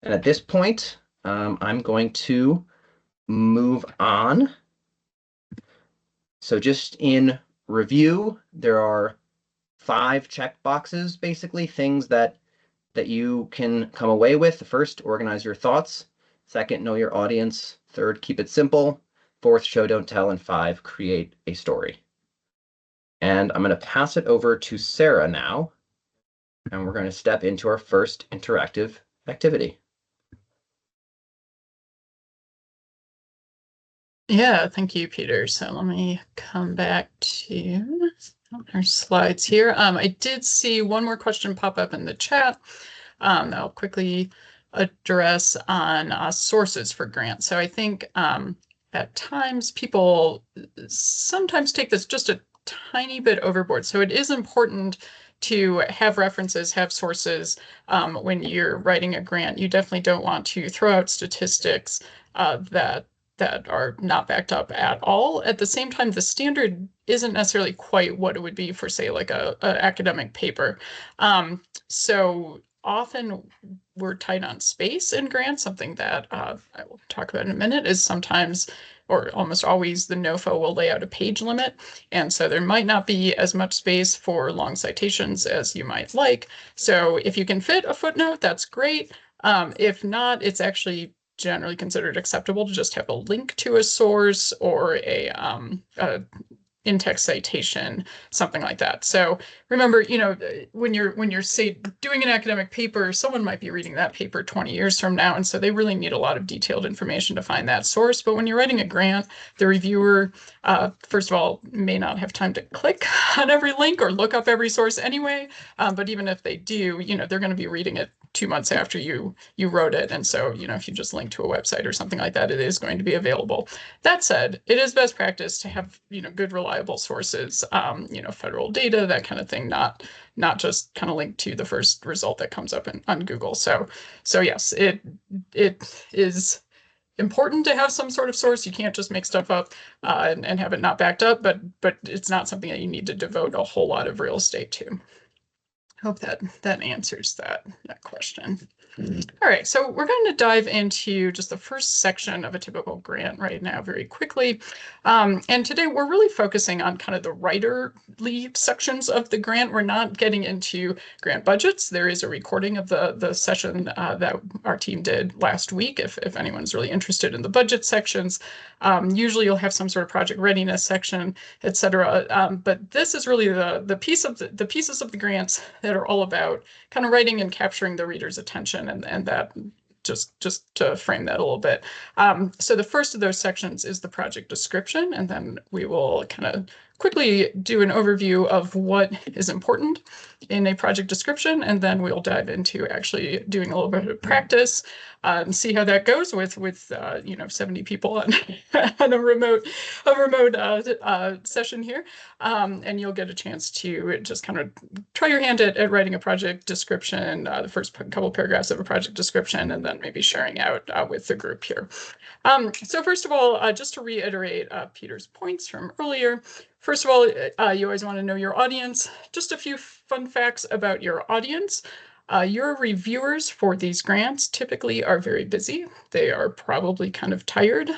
And at this point, I'm going to move on. So just in review, there are 5 check boxes, basically, things that you can come away with. The first, organize your thoughts. Second, know your audience. Third, keep it simple. Fourth, show, don't tell. And 5, create a story. And I'm going to pass it over to Sarah now. And we're going to step into our first interactive activity. Yeah, thank you, Peter. So let me come back to our slides here. I did see one more question pop up in the chat that I'll quickly address on sources for grants. So I think at times people sometimes take this just a tiny bit overboard. So it is important to have references, have sources when you're writing a grant. You definitely don't want to throw out statistics that are not backed up at all. At the same time, the standard isn't necessarily quite what it would be for, say, like a academic paper. So often we're tight on space in grants. Something that I will talk about in a minute is sometimes, or almost always, the NOFO will lay out a page limit. And so there might not be as much space for long citations as you might like. So if you can fit a footnote, that's great. If not, it's actually generally considered acceptable to just have a link to a source or a in-text citation, something like that. So remember, when you're say doing an academic paper, someone might be reading that paper 20 years from now, and so they really need a lot of detailed information to find that source. But when you're writing a grant, the reviewer, first of all, may not have time to click on every link or look up every source anyway. But even if they do, they're going to be reading it 2 months after you wrote it. And so, if you just link to a website or something like that, it is going to be available. That said, it is best practice to have, good reliable sources, federal data, that kind of thing, not just kind of linked to the first result that comes up on Google. So yes, it is important to have some sort of source. You can't just make stuff up and have it not backed up, but it's not something that you need to devote a whole lot of real estate to. Hope that answers that question. All right, so we're going to dive into just the first section of a typical grant right now very quickly. And today we're really focusing on kind of the writerly sections of the grant. We're not getting into grant budgets. There is a recording of the session that our team did last week if anyone's really interested in the budget sections. Usually you'll have some sort of project readiness section, etc. But this is really the pieces of the grants that are all about kind of writing and capturing the reader's attention, and that just to frame that a little bit. So the first of those sections is the project description, and then we will kind of quickly do an overview of what is important in a project description, and then we'll dive into actually doing a little bit of practice and see how that goes with 70 people on a remote session here, and you'll get a chance to just kind of try your hand at writing a project description, the first couple paragraphs of a project description, and then maybe sharing out with the group here. So first of all, just to reiterate Peter's points from earlier, first of all, you always want to know your audience. Just a few fun facts about your audience. Your reviewers for these grants typically are very busy. They are probably kind of tired.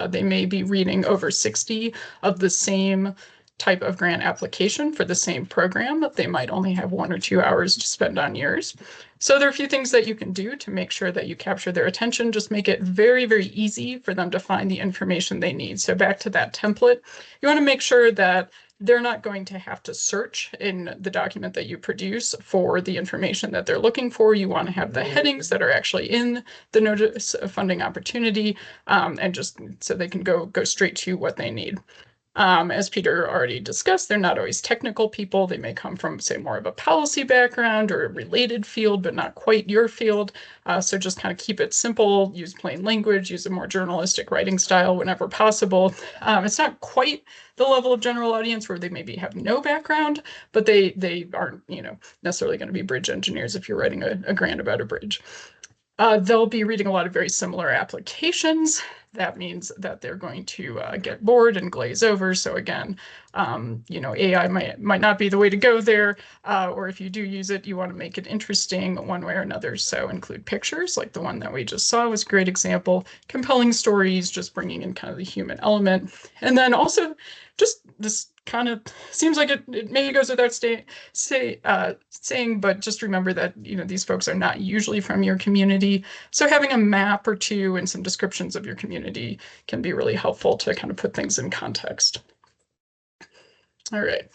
They may be reading over 60 of the same type of grant application for the same program. They might only have 1 or 2 hours to spend on yours. So there are a few things that you can do to make sure that you capture their attention. Just make it very, very easy for them to find the information they need. So back to that template, you want to make sure that they're not going to have to search in the document that you produce for the information that they're looking for. You want to have the headings that are actually in the notice of funding opportunity, and just so they can go straight to what they need. As Peter already discussed, they're not always technical people. They may come from, say, more of a policy background or a related field, but not quite your field. So just kind of keep it simple, use plain language, use a more journalistic writing style whenever possible. It's not quite the level of general audience where they maybe have no background, but they aren't, necessarily going to be bridge engineers if you're writing a grant about a bridge. They'll be reading a lot of very similar applications. that means that they're going to get bored and glaze over. So again, AI might not be the way to go there, or if you do use it, you want to make it interesting one way or another. So include pictures, like the one that we just saw was a great example, compelling stories, just bringing in kind of the human element. And then also just this kind of seems like it maybe goes without saying, but just remember that, these folks are not usually from your community. So having a map or two and some descriptions of your community can be really helpful to kind of put things in context. All right.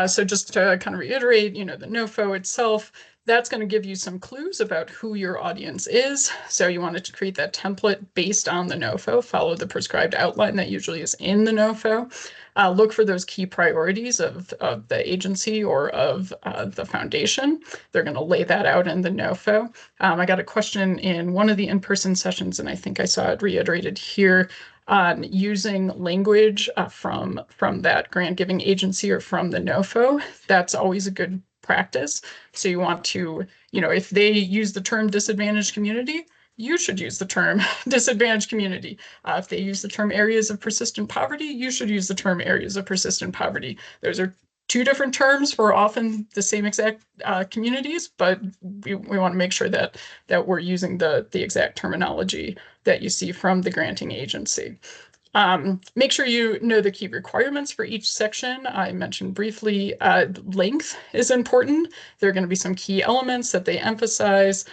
So just to kind of reiterate, the NOFO itself, that's going to give you some clues about who your audience is. So you wanted to create that template based on the NOFO, follow the prescribed outline that usually is in the NOFO. Look for those key priorities of the agency or of the foundation. They're going to lay that out in the NOFO. I got a question in one of the in-person sessions, and I think I saw it reiterated here, on using language from that grant giving agency or from the NOFO. That's always a good practice. So you want to, if they use the term disadvantaged community, you should use the term disadvantaged community. If they use the term areas of persistent poverty, you should use the term areas of persistent poverty. Those are two different terms for often the same exact communities, but we want to make sure that we're using the exact terminology that you see from the granting agency. Make sure you know the key requirements for each section. I mentioned briefly, length is important. There are going to be some key elements that they emphasize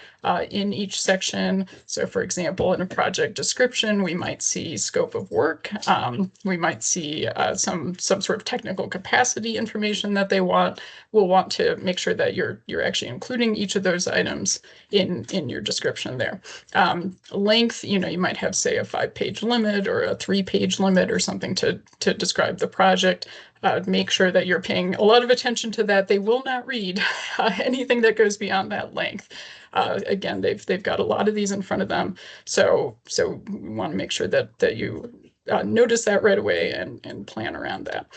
in each section. So for example, in a project description, we might see scope of work. We might see some sort of technical capacity information that they want. We'll want to make sure that you're actually including each of those items in your description there. Length, you might have, say, a 5-page limit or a 3-page limit or something to describe the project. Make sure that you're paying a lot of attention to that. They will not read anything that goes beyond that length. Again, they've got a lot of these in front of them, so we want to make sure that you notice that right away and plan around that.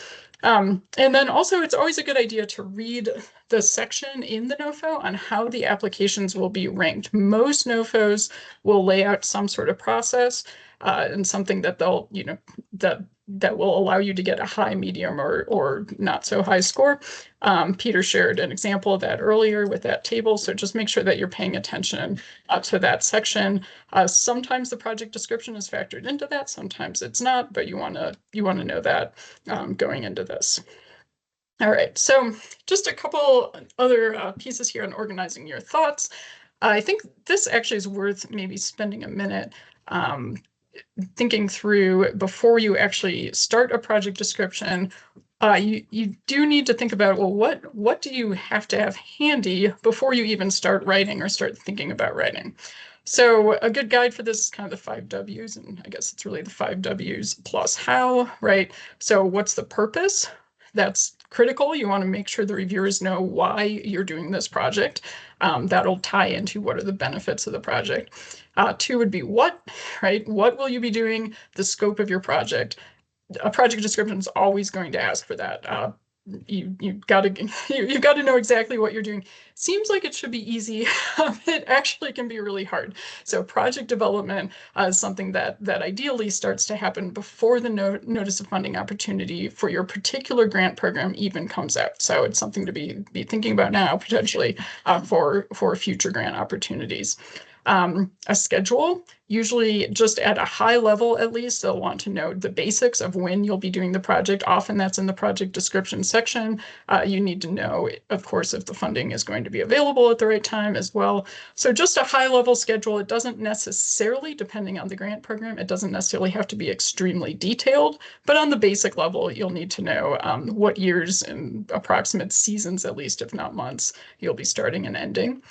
And then also, it's always a good idea to read the section in the NOFO on how the applications will be ranked. Most NOFOs will lay out some sort of process and something that they'll, that will allow you to get a high, medium, or not so high score. Peter shared an example of that earlier with that table, so just make sure that you're paying attention to that section. Sometimes the project description is factored into that, sometimes it's not, but you want to know that going into this. All right, so just a couple other pieces here on organizing your thoughts. I think this actually is worth maybe spending a minute thinking through before you actually start a project description. You do need to think about, well, what do you have to have handy before you even start writing or start thinking about writing? So a good guide for this is kind of the 5 W's, and I guess it's really the 5 W's plus how, right? So what's the purpose? That's critical. You want to make sure the reviewers know why you're doing this project. That'll tie into what are the benefits of the project. 2 would be what, right? What will you be doing? The scope of your project. A project description is always going to ask for that. You've got to know exactly what you're doing. Seems like it should be easy. It actually can be really hard. So project development is something that ideally starts to happen before the notice of funding opportunity for your particular grant program even comes out. So it's something to be thinking about now, potentially for future grant opportunities. A schedule, usually just at a high level, at least they'll want to know the basics of when you'll be doing the project. Often that's in the project description section. You need to know, of course, if the funding is going to be available at the right time as well. So just a high level schedule. It doesn't necessarily, depending on the grant program, it doesn't necessarily have to be extremely detailed, but on the basic level, you'll need to know what years and approximate seasons, at least, if not months, you'll be starting and ending.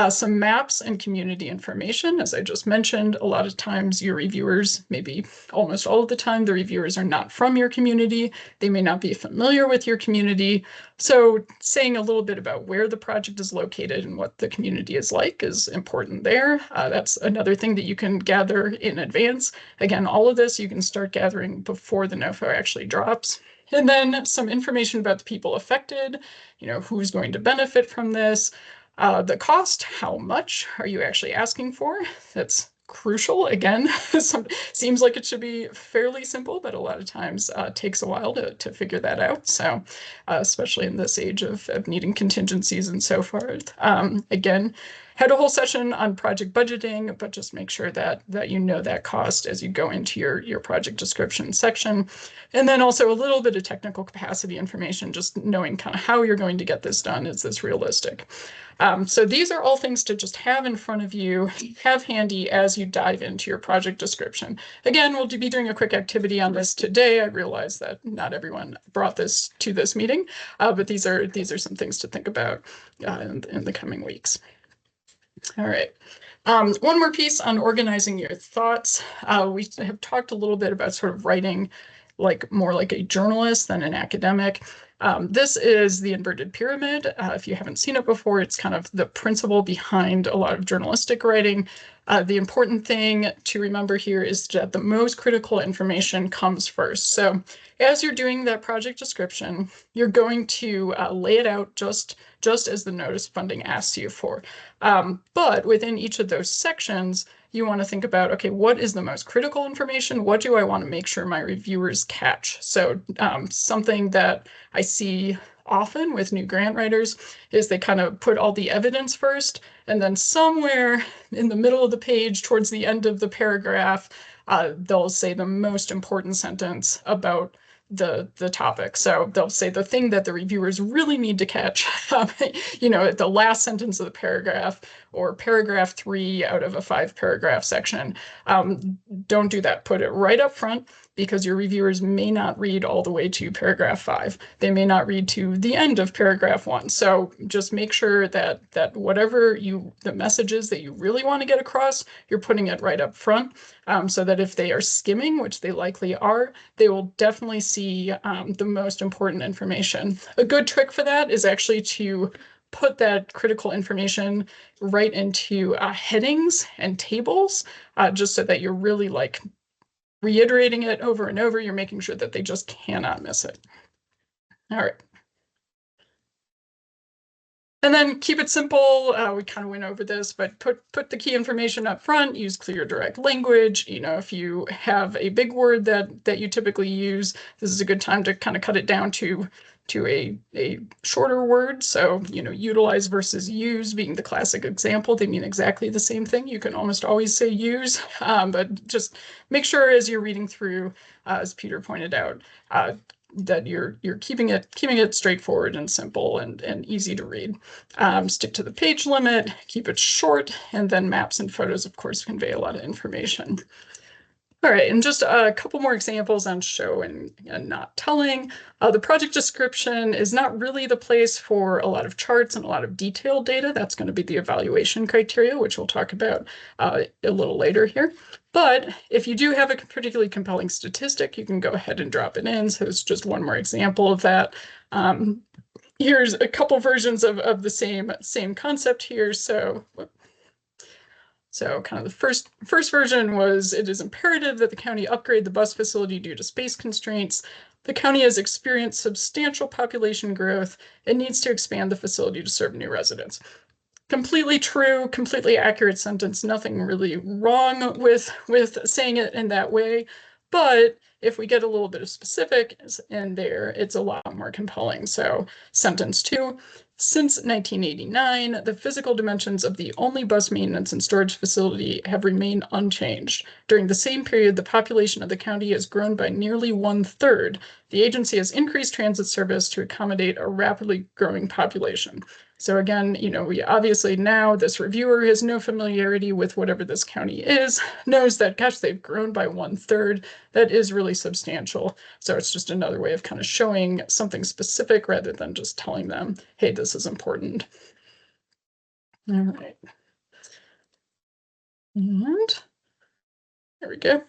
Some maps and community information. As I just mentioned, a lot of times your reviewers, maybe almost all of the time, the reviewers are not from your community. They may not be familiar with your community. So saying a little bit about where the project is located and what the community is like is important there. That's another thing that you can gather in advance. Again, all of this you can start gathering before the NOFO actually drops. And then some information about the people affected, who's going to benefit from this. The cost, how much are you actually asking for? That's crucial. Again, seems like it should be fairly simple, but a lot of times takes a while to figure that out. So especially in this age of needing contingencies and so forth. Again, had a whole session on project budgeting, but just make sure that you know that cost as you go into your project description section. And then also a little bit of technical capacity information, just knowing kind of how you're going to get this done. Is this realistic? So these are all things to just have in front of you, have handy as you dive into your project description. Again, we'll be doing a quick activity on this today. I realize that not everyone brought this to this meeting, but these are some things to think about in the coming weeks. All right. One more piece on organizing your thoughts. We have talked a little bit about sort of writing more like a journalist than an academic. This is the inverted pyramid. If you haven't seen it before, it's kind of the principle behind a lot of journalistic writing. The important thing to remember here is that the most critical information comes first. So as you're doing that project description, you're going to lay it out just as the notice funding asks you for. But within each of those sections, you want to think about, okay, what is the most critical information? What do I want to make sure my reviewers catch? So something that I see often with new grant writers is they kind of put all the evidence first, and then somewhere in the middle of the page, towards the end of the paragraph, they'll say the most important sentence about the topic. So they'll say the thing that the reviewers really need to catch, at the last sentence of the paragraph, or paragraph 3 out of a 5-paragraph section. Don't do that. Put it right up front, because your reviewers may not read all the way to paragraph 5. They may not read to the end of paragraph 1. So just make sure that whatever the messages that you really want to get across, you're putting it right up front, so that if they are skimming, which they likely are, they will definitely see the most important information. A good trick for that is actually to put that critical information right into headings and tables, just so that you're really reiterating it over and over. You're making sure that they just cannot miss it. All right. And then keep it simple. We kind of went over this, but put the key information up front, use clear, direct language. If you have a big word that you typically use, this is a good time to kind of cut it down to a shorter word. So, utilize versus use being the classic example. They mean exactly the same thing. You can almost always say use, but just make sure as you're reading through, as Peter pointed out, that you're keeping it straightforward and simple and easy to read. Stick to the page limit, keep it short, and then maps and photos, of course, convey a lot of information. All right, and just a couple more examples on show and not telling. The project description is not really the place for a lot of charts and a lot of detailed data. That's going to be the evaluation criteria, which we'll talk about a little later here. But if you do have a particularly compelling statistic, you can go ahead and drop it in. So it's just one more example of that. Here's a couple versions of the same concept here. So kind of the first version was, it is imperative that the county upgrade the bus facility due to space constraints. The county has experienced substantial population growth and needs to expand the facility to serve new residents. Completely true, completely accurate sentence. Nothing really wrong with saying it in that way. But if we get a little bit of specific in there, it's a lot more compelling. So sentence 2, since 1989, the physical dimensions of the only bus maintenance and storage facility have remained unchanged. During the same period, the population of the county has grown by nearly 1/3. The agency has increased transit service to accommodate a rapidly growing population. So again, we obviously now, this reviewer has no familiarity with whatever this county is, knows that, gosh, they've grown by 1/3. That is really substantial. So it's just another way of kind of showing something specific rather than just telling them, hey, this is important. All right. And there we go.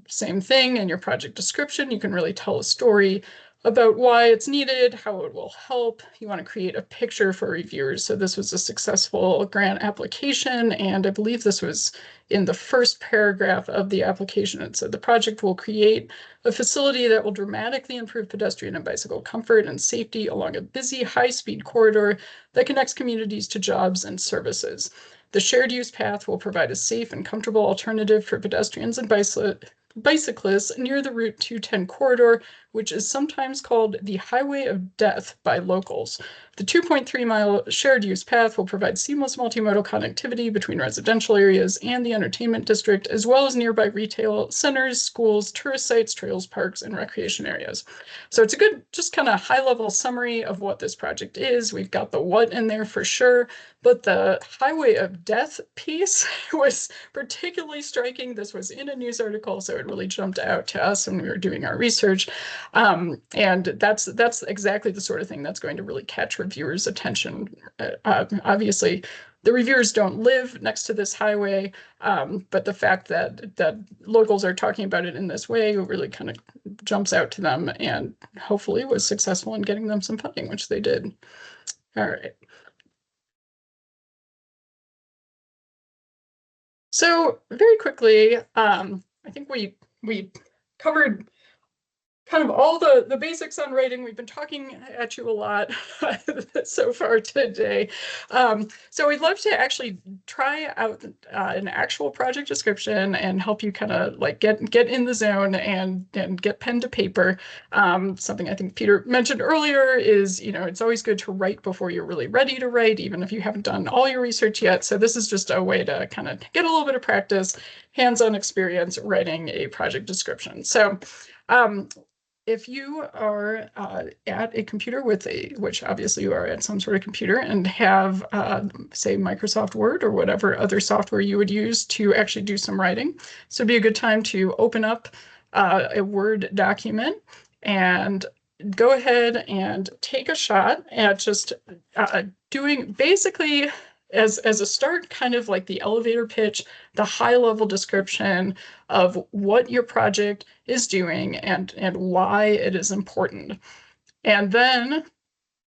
Same thing in your project description. You can really tell a story about why it's needed, how it will help. You want to create a picture for reviewers. So this was a successful grant application, and I believe this was in the first paragraph of the application. It said the project will create a facility that will dramatically improve pedestrian and bicycle comfort and safety along a busy, high-speed corridor that connects communities to jobs and services. The shared use path will provide a safe and comfortable alternative for pedestrians and bicyclists near the Route 210 corridor, which is sometimes called the Highway of Death by locals. The 2.3-mile shared use path will provide seamless multimodal connectivity between residential areas and the entertainment district, as well as nearby retail centers, schools, tourist sites, trails, parks, and recreation areas. So it's a good, just kind of high-level summary of what this project is. We've got the what in there for sure, but the Highway of Death piece was particularly striking. This was in a news article, so it really jumped out to us when we were doing our research. And that's exactly the sort of thing that's going to really catch reviewers' attention. Obviously, the reviewers don't live next to this highway, but the fact that locals are talking about it in this way really kind of jumps out to them, and hopefully was successful in getting them some funding, which they did. All right. So very quickly, I think we covered kind of all the basics on writing. We've been talking at you a lot so far today. So we'd love to actually try out an actual project description and help you kind of like get in the zone and get pen to paper. Something I think Peter mentioned earlier is, it's always good to write before you're really ready to write, even if you haven't done all your research yet. So this is just a way to kind of get a little bit of practice, hands-on experience writing a project description. So if you are at a computer which obviously you are at some sort of computer, and have, say, Microsoft Word or whatever other software you would use to actually do some writing, so it'd be a good time to open up a Word document and go ahead and take a shot at just doing basically, as a start, kind of like the elevator pitch, the high-level description of what your project is doing and why it is important. And then,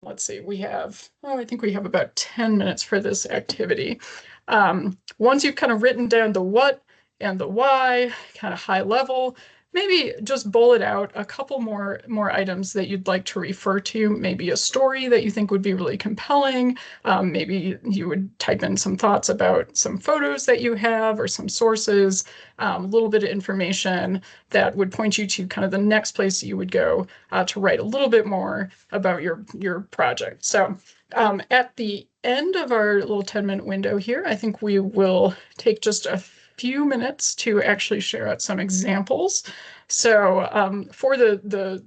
let's see, I think we have about 10 minutes for this activity. Once you've kind of written down the what and the why, kind of high level, maybe just bullet out a couple more items that you'd like to refer to, maybe a story that you think would be really compelling. Maybe you would type in some thoughts about some photos that you have or some sources, a little bit of information that would point you to kind of the next place you would go to write a little bit more about your project. So at the end of our little 10-minute window here, I think we will take just a few minutes to actually share out some examples. So for the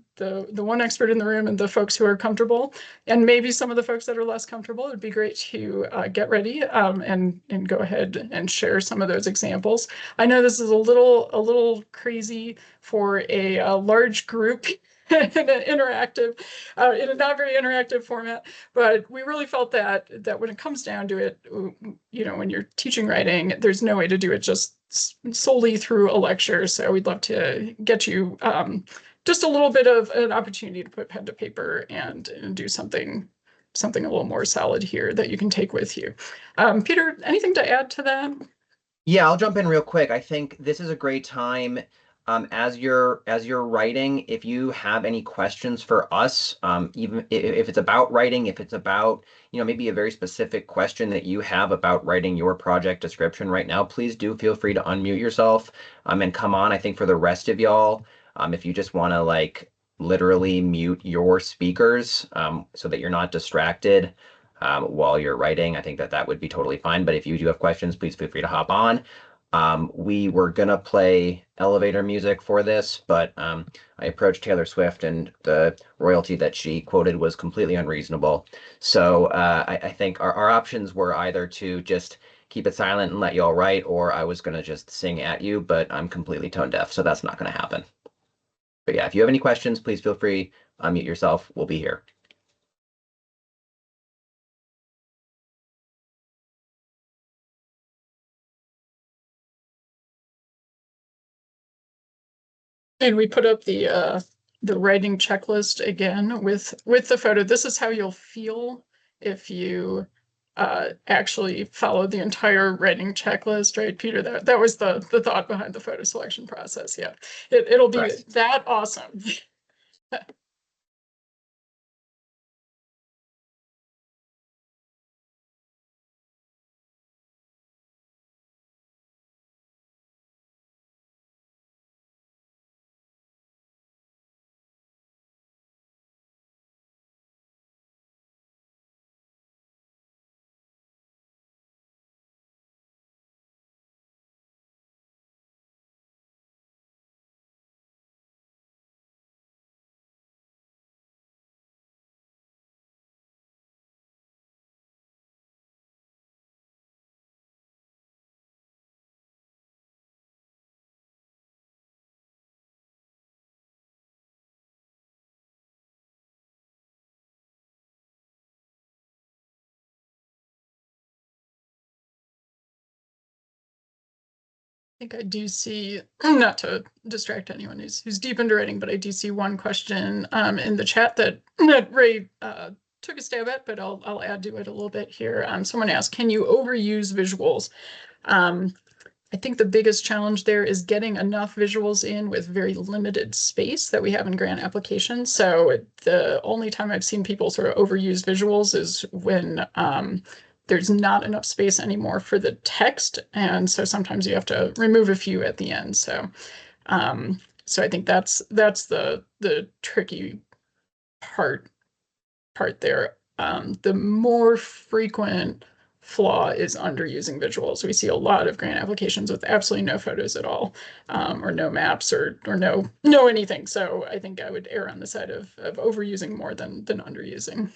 one expert in the room and the folks who are comfortable, and maybe some of the folks that are less comfortable, it'd be great to get ready and go ahead and share some of those examples. I know this is a little crazy for a large group in an in a not very interactive format, but we really felt that when it comes down to it, when you're teaching writing, there's no way to do it just solely through a lecture. So we'd love to get you just a little bit of an opportunity to put pen to paper and do something a little more solid here that you can take with you. Peter, anything to add to that? Yeah, I'll jump in real quick. I think this is a great time, as you're writing, if you have any questions for us, even if it's about writing, if it's about, maybe a very specific question that you have about writing your project description right now, please do feel free to unmute yourself and come on. I think for the rest of y'all, if you just want to like literally mute your speakers so that you're not distracted while you're writing, I think that would be totally fine. But if you do have questions, please feel free to hop on. We were gonna play elevator music for this, but I approached Taylor Swift and the royalty that she quoted was completely unreasonable. So I think our options were either to just keep it silent and let you all write, or I was gonna just sing at you, but I'm completely tone deaf, so that's not gonna happen. But yeah, if you have any questions, please feel free, unmute yourself. We'll be here. And we put up the writing checklist again with the photo. This is how you'll feel if you actually follow the entire writing checklist, right, Peter? That was the thought behind the photo selection process. Yeah, it'll be Right. that awesome. think I do see, not to distract anyone who's deep into writing, but I do see one question in the chat that Ray took a stab at, but I'll add to it a little bit here. Someone asked, can you overuse visuals? I think the biggest challenge there is getting enough visuals in with very limited space that we have in grant applications. So the only time I've seen people sort of overuse visuals is when there's not enough space anymore for the text. And so sometimes you have to remove a few at the end. So I think that's the tricky part there. The more frequent flaw is underusing visuals. We see a lot of grant applications with absolutely no photos at all, or no maps, or no anything. So I think I would err on the side of overusing more than underusing.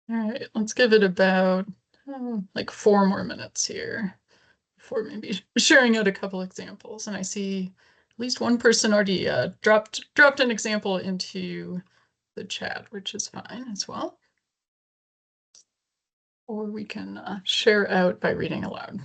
All right, let's give it about like 4 more minutes here before maybe sharing out a couple examples. And I see at least one person already dropped an example into the chat, which is fine as well. Or we can share out by reading aloud.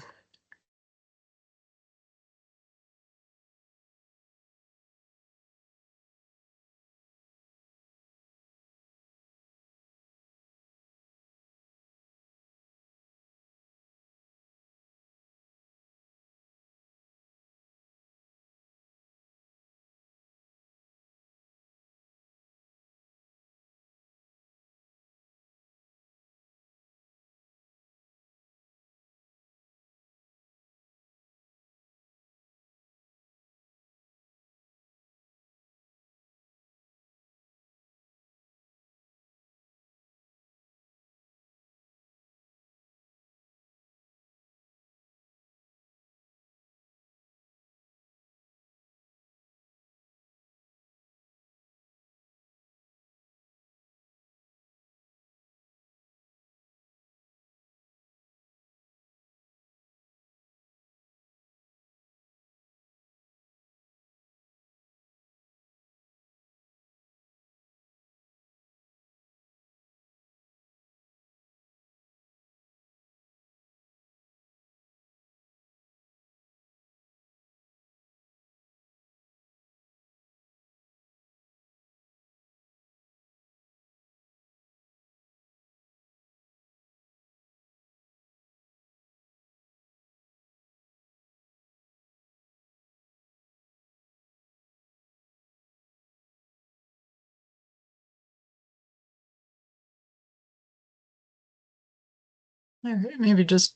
All right, maybe just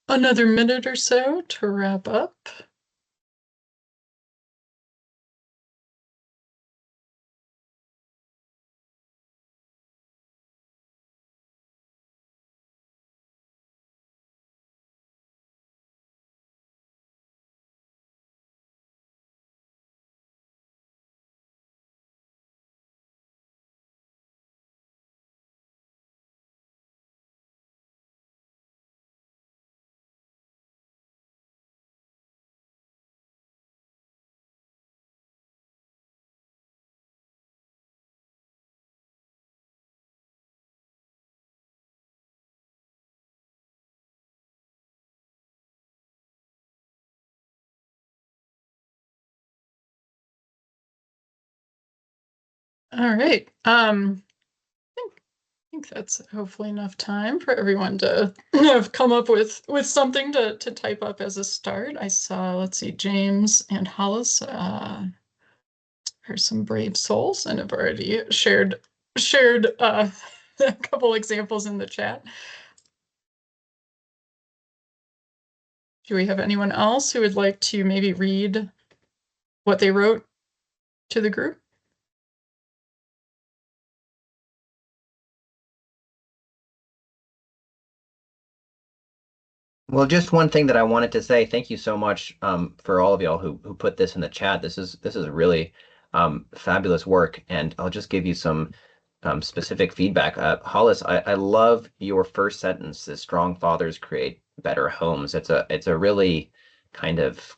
another minute or so to wrap up. All right. I think that's hopefully enough time for everyone to have come up with something to type up as a start. I saw, let's see, James and Hollis are some brave souls and have already shared a couple examples in the chat. Do we have anyone else who would like to maybe read what they wrote to the group? Well, just one thing that I wanted to say, thank you so much for all of y'all who put this in the chat. This is really fabulous work, and I'll just give you some specific feedback. Hollis, I love your first sentence, that strong fathers create better homes. It's a really kind of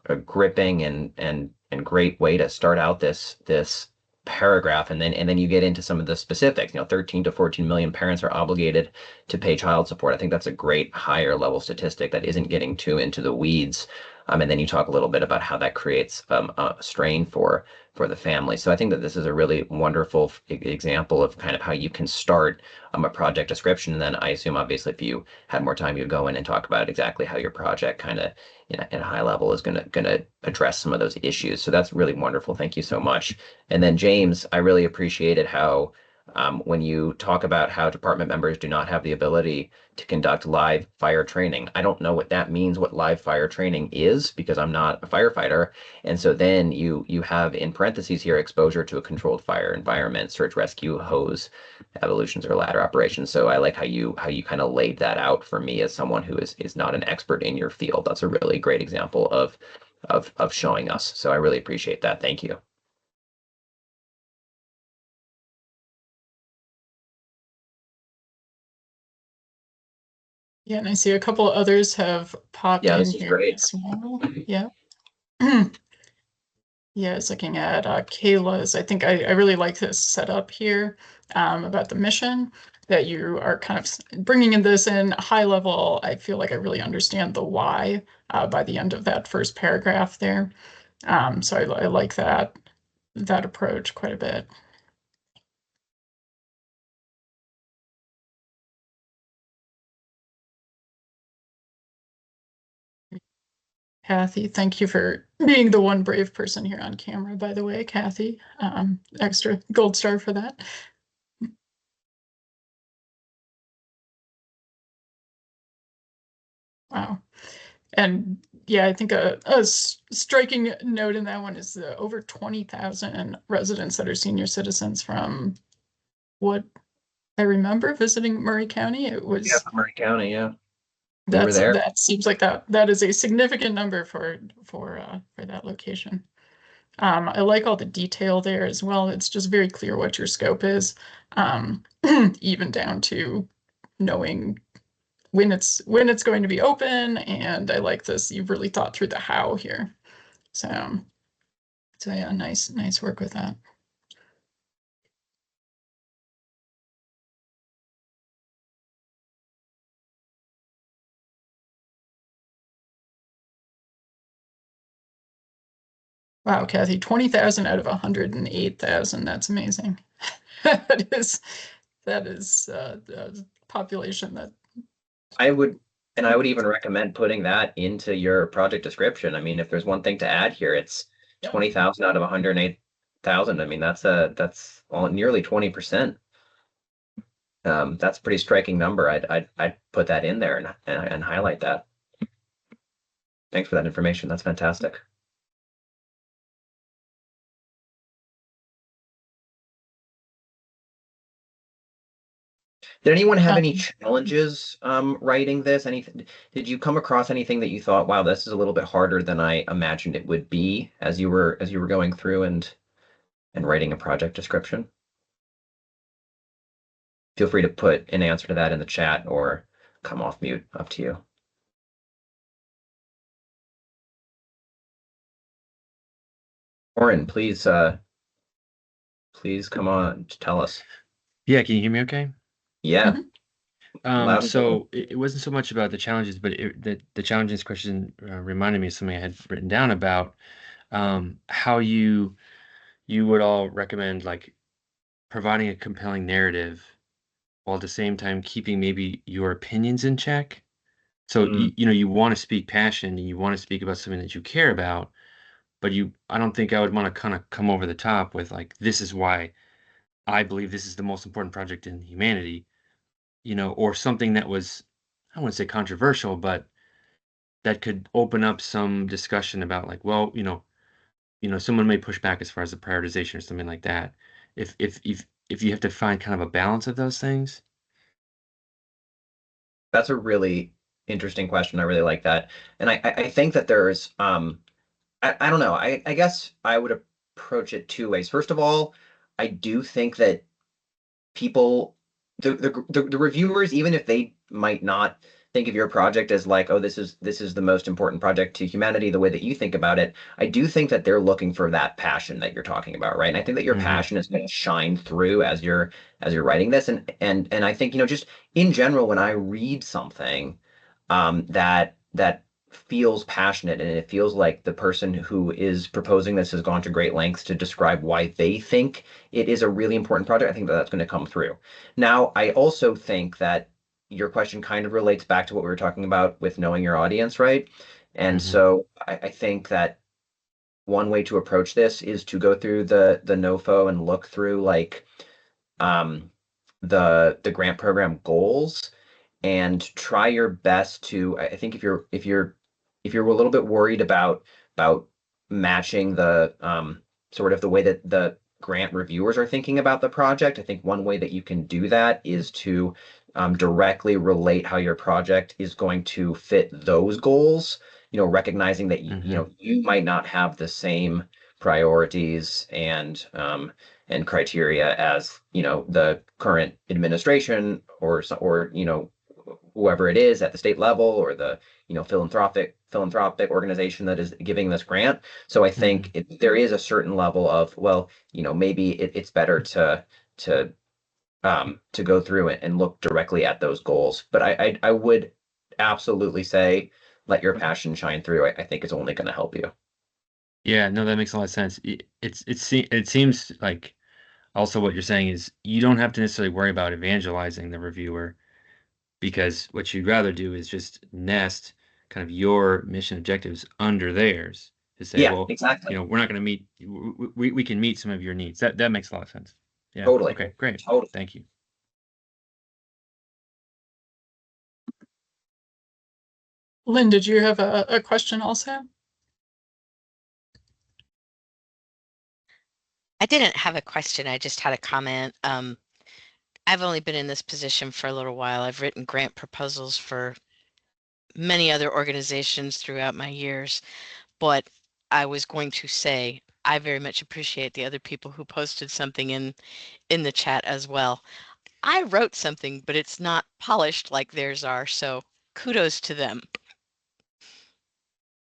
a gripping and great way to start out this paragraph, and then you get into some of the specifics. 13 to 14 million parents are obligated to pay child support. I think that's a great higher level statistic that isn't getting too into the weeds. And then you talk a little bit about how that creates a strain for the family. So I think that this is a really wonderful example of kind of how you can start a project description. And then I assume, obviously, if you had more time, you'd go in and talk about exactly how your project kind of in a high level is gonna address some of those issues. So that's really wonderful. Thank you so much. And then James, I really appreciated how when you talk about how department members do not have the ability to conduct live fire training. I don't know what that means, what live fire training is, because I'm not a firefighter. And so then you have in parentheses here exposure to a controlled fire environment, search, rescue, hose, evolutions, or ladder operations. So I like how you kind of laid that out for me as someone who is not an expert in your field. That's a really great example of showing us. So I really appreciate that. Thank you. Yeah, and I see a couple of others have popped Yeah, in this is here great. as well. Yeah. Yeah, I was looking at Kayla's. I think I really like this setup here about the mission, that you are kind of bringing in this in high level. I feel like I really understand the why by the end of that first paragraph there. So I like that approach quite a bit. Kathy, thank you for being the one brave person here on camera, by the way, Kathy. Extra gold star for that. Wow. And yeah, I think a striking note in that one is the over 20,000 residents that are senior citizens from what I remember visiting Murray County. It was Murray County, yeah. We were there. that seems like that is a significant number for that location. I like all the detail there as well. It's just very clear what your scope is, even down to knowing when it's going to be open. And I like this. You've really thought through the how here. So yeah, nice work with that. Wow, Kathy, 20,000 out of 108,000. That's amazing. that is the population that I would even recommend putting that into your project description. I mean, if there's one thing to add here, it's 20,000 out of 108,000. I mean, that's all nearly 20%. That's a pretty striking number. I'd put that in there and highlight that. Thanks for that information. That's fantastic. Did anyone have any challenges writing this? Anything? Did you come across anything that you thought, wow, this is a little bit harder than I imagined it would be as you were going through and writing a project description? Feel free to put an answer to that in the chat or come off mute, up to you. Oren, please come on to tell us. Yeah, can you hear me okay? Yeah. Loud and So it wasn't so much about the challenges, but the challenges question reminded me of something I had written down about how you would all recommend like providing a compelling narrative while at the same time keeping maybe your opinions in check. So you know, you want to speak passion and you want to speak about something that you care about, but I don't think I would want to kind of come over the top with like, this is why I believe this is the most important project in humanity, you know, or something that was, I wouldn't say controversial, but that could open up some discussion about like, well, someone may push back as far as the prioritization or something like that. If you have to find kind of a balance of those things. That's a really interesting question. I really like that. And I think that there's I don't know. I guess I would approach it two ways. First of all, I do think that people, the reviewers, even if they might not think of your project as like, oh, this is the most important project to humanity, the way that you think about it, I do think that they're looking for that passion that you're talking about, right? And I think that your passion is going to shine through as you're writing this. And I think, just in general, when I read something that feels passionate and it feels like the person who is proposing this has gone to great lengths to describe why they think it is a really important project, I think that that's going to come through. Now, I also think that your question kind of relates back to what we were talking about with knowing your audience, right? And so I think that one way to approach this is to go through the NOFO and look through like the grant program goals and try your best to, I think if you're a little bit worried about matching the sort of the way that the grant reviewers are thinking about the project, I think one way that you can do that is to directly relate how your project is going to fit those goals, recognizing that you might not have the same priorities and criteria as the current administration or whoever it is at the state level or the philanthropic organization that is giving this grant. So I think there is a certain level of, well, maybe it's better to go through it and look directly at those goals. But I would absolutely say let your passion shine through. I think it's only going to help you. Yeah, no, that makes a lot of sense. It seems like also what you're saying is you don't have to necessarily worry about evangelizing the reviewer, because what you'd rather do is just nest kind of your mission objectives under theirs to say, Yeah, well, exactly. we're not going to meet, we can meet some of your needs. That makes a lot of sense. Yeah. Totally. Okay, great. Totally. Thank you. Lynn, did you have a question also? I didn't have a question. I just had a comment. I've only been in this position for a little while. I've written grant proposals for many other organizations throughout my years, but I was going to say I very much appreciate the other people who posted something in the chat as well. I wrote something, but it's not polished like theirs are, so kudos to them.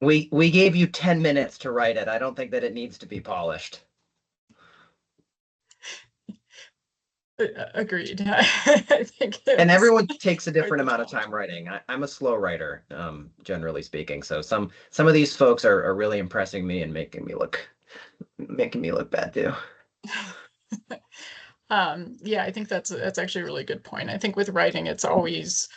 We gave you 10 minutes to write it. I don't think that it needs to be polished. Agreed. I think and everyone takes a different amount of time writing. I'm a slow writer, generally speaking. So some of these folks are really impressing me and making me look bad too. Yeah, I think that's actually a really good point. I think with writing, it's always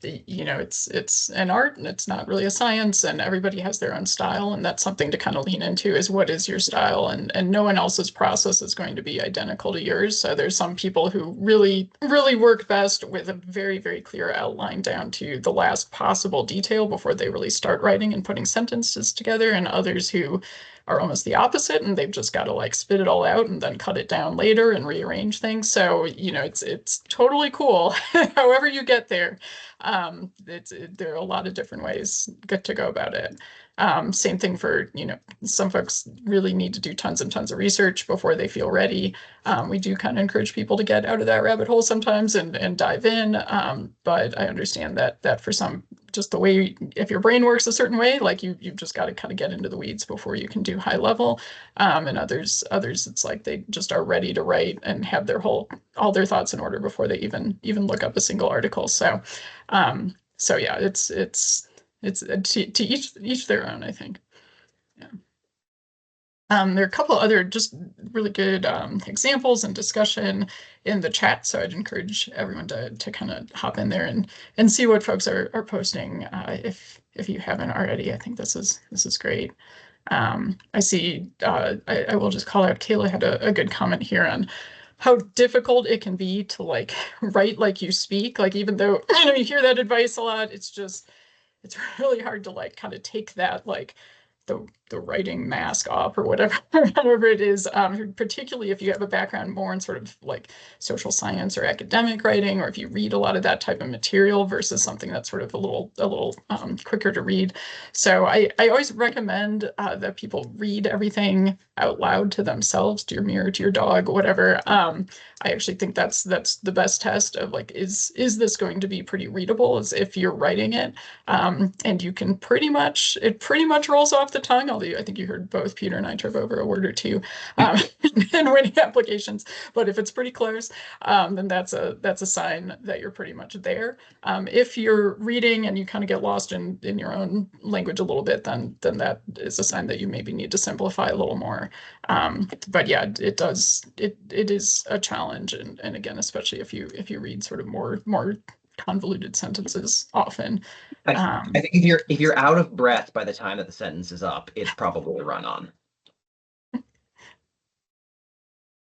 you know, it's an art and it's not really a science, and everybody has their own style, and that's something to kind of lean into is what is your style, and no one else's process is going to be identical to yours. So there's some people who really work best with a very clear outline down to the last possible detail before they really start writing and putting sentences together, and others who are almost the opposite, and they've just got to like spit it all out and then cut it down later and rearrange things. So, you know, it's totally cool however you get there. There are a lot of different ways good to go about it. Same thing for, you know, some folks really need to do tons and tons of research before they feel ready. We do kind of encourage people to get out of that rabbit hole sometimes and dive in. But I understand that for some, just the way, if your brain works a certain way, like you've just got to kind of get into the weeds before you can do high level. And others, it's like they just are ready to write and have all their thoughts in order before they even look up a single article. So, so yeah, it's to each their own, I think. Yeah. There are a couple other just really good examples and discussion in the chat, so I'd encourage everyone to kind of hop in there and see what folks are posting if you haven't already. I think this is great. I see. I will just call out. Kayla had a good comment here on how difficult it can be to like write like you speak. Like even though you know you hear that advice a lot, it's really hard to like kind of take that like the writing mask off or whatever whatever it is, particularly if you have a background more in sort of like social science or academic writing, or if you read a lot of that type of material versus something that's sort of a little quicker to read. So I always recommend that people read everything out loud to themselves, to your mirror, to your dog, whatever. I actually think that's the best test of like, is this going to be pretty readable, as if you're writing it. And you can it pretty much rolls off the tongue, although I think you heard both Peter and I trip over a word or two in winning applications. But if it's pretty close, then that's a sign that you're pretty much there. If you're reading and you kind of get lost in your own language a little bit, then that is a sign that you maybe need to simplify a little more. But yeah, it is a challenge, and again, especially if you read sort of more convoluted sentences often. I think if you're out of breath by the time that the sentence is up, it's probably a run on.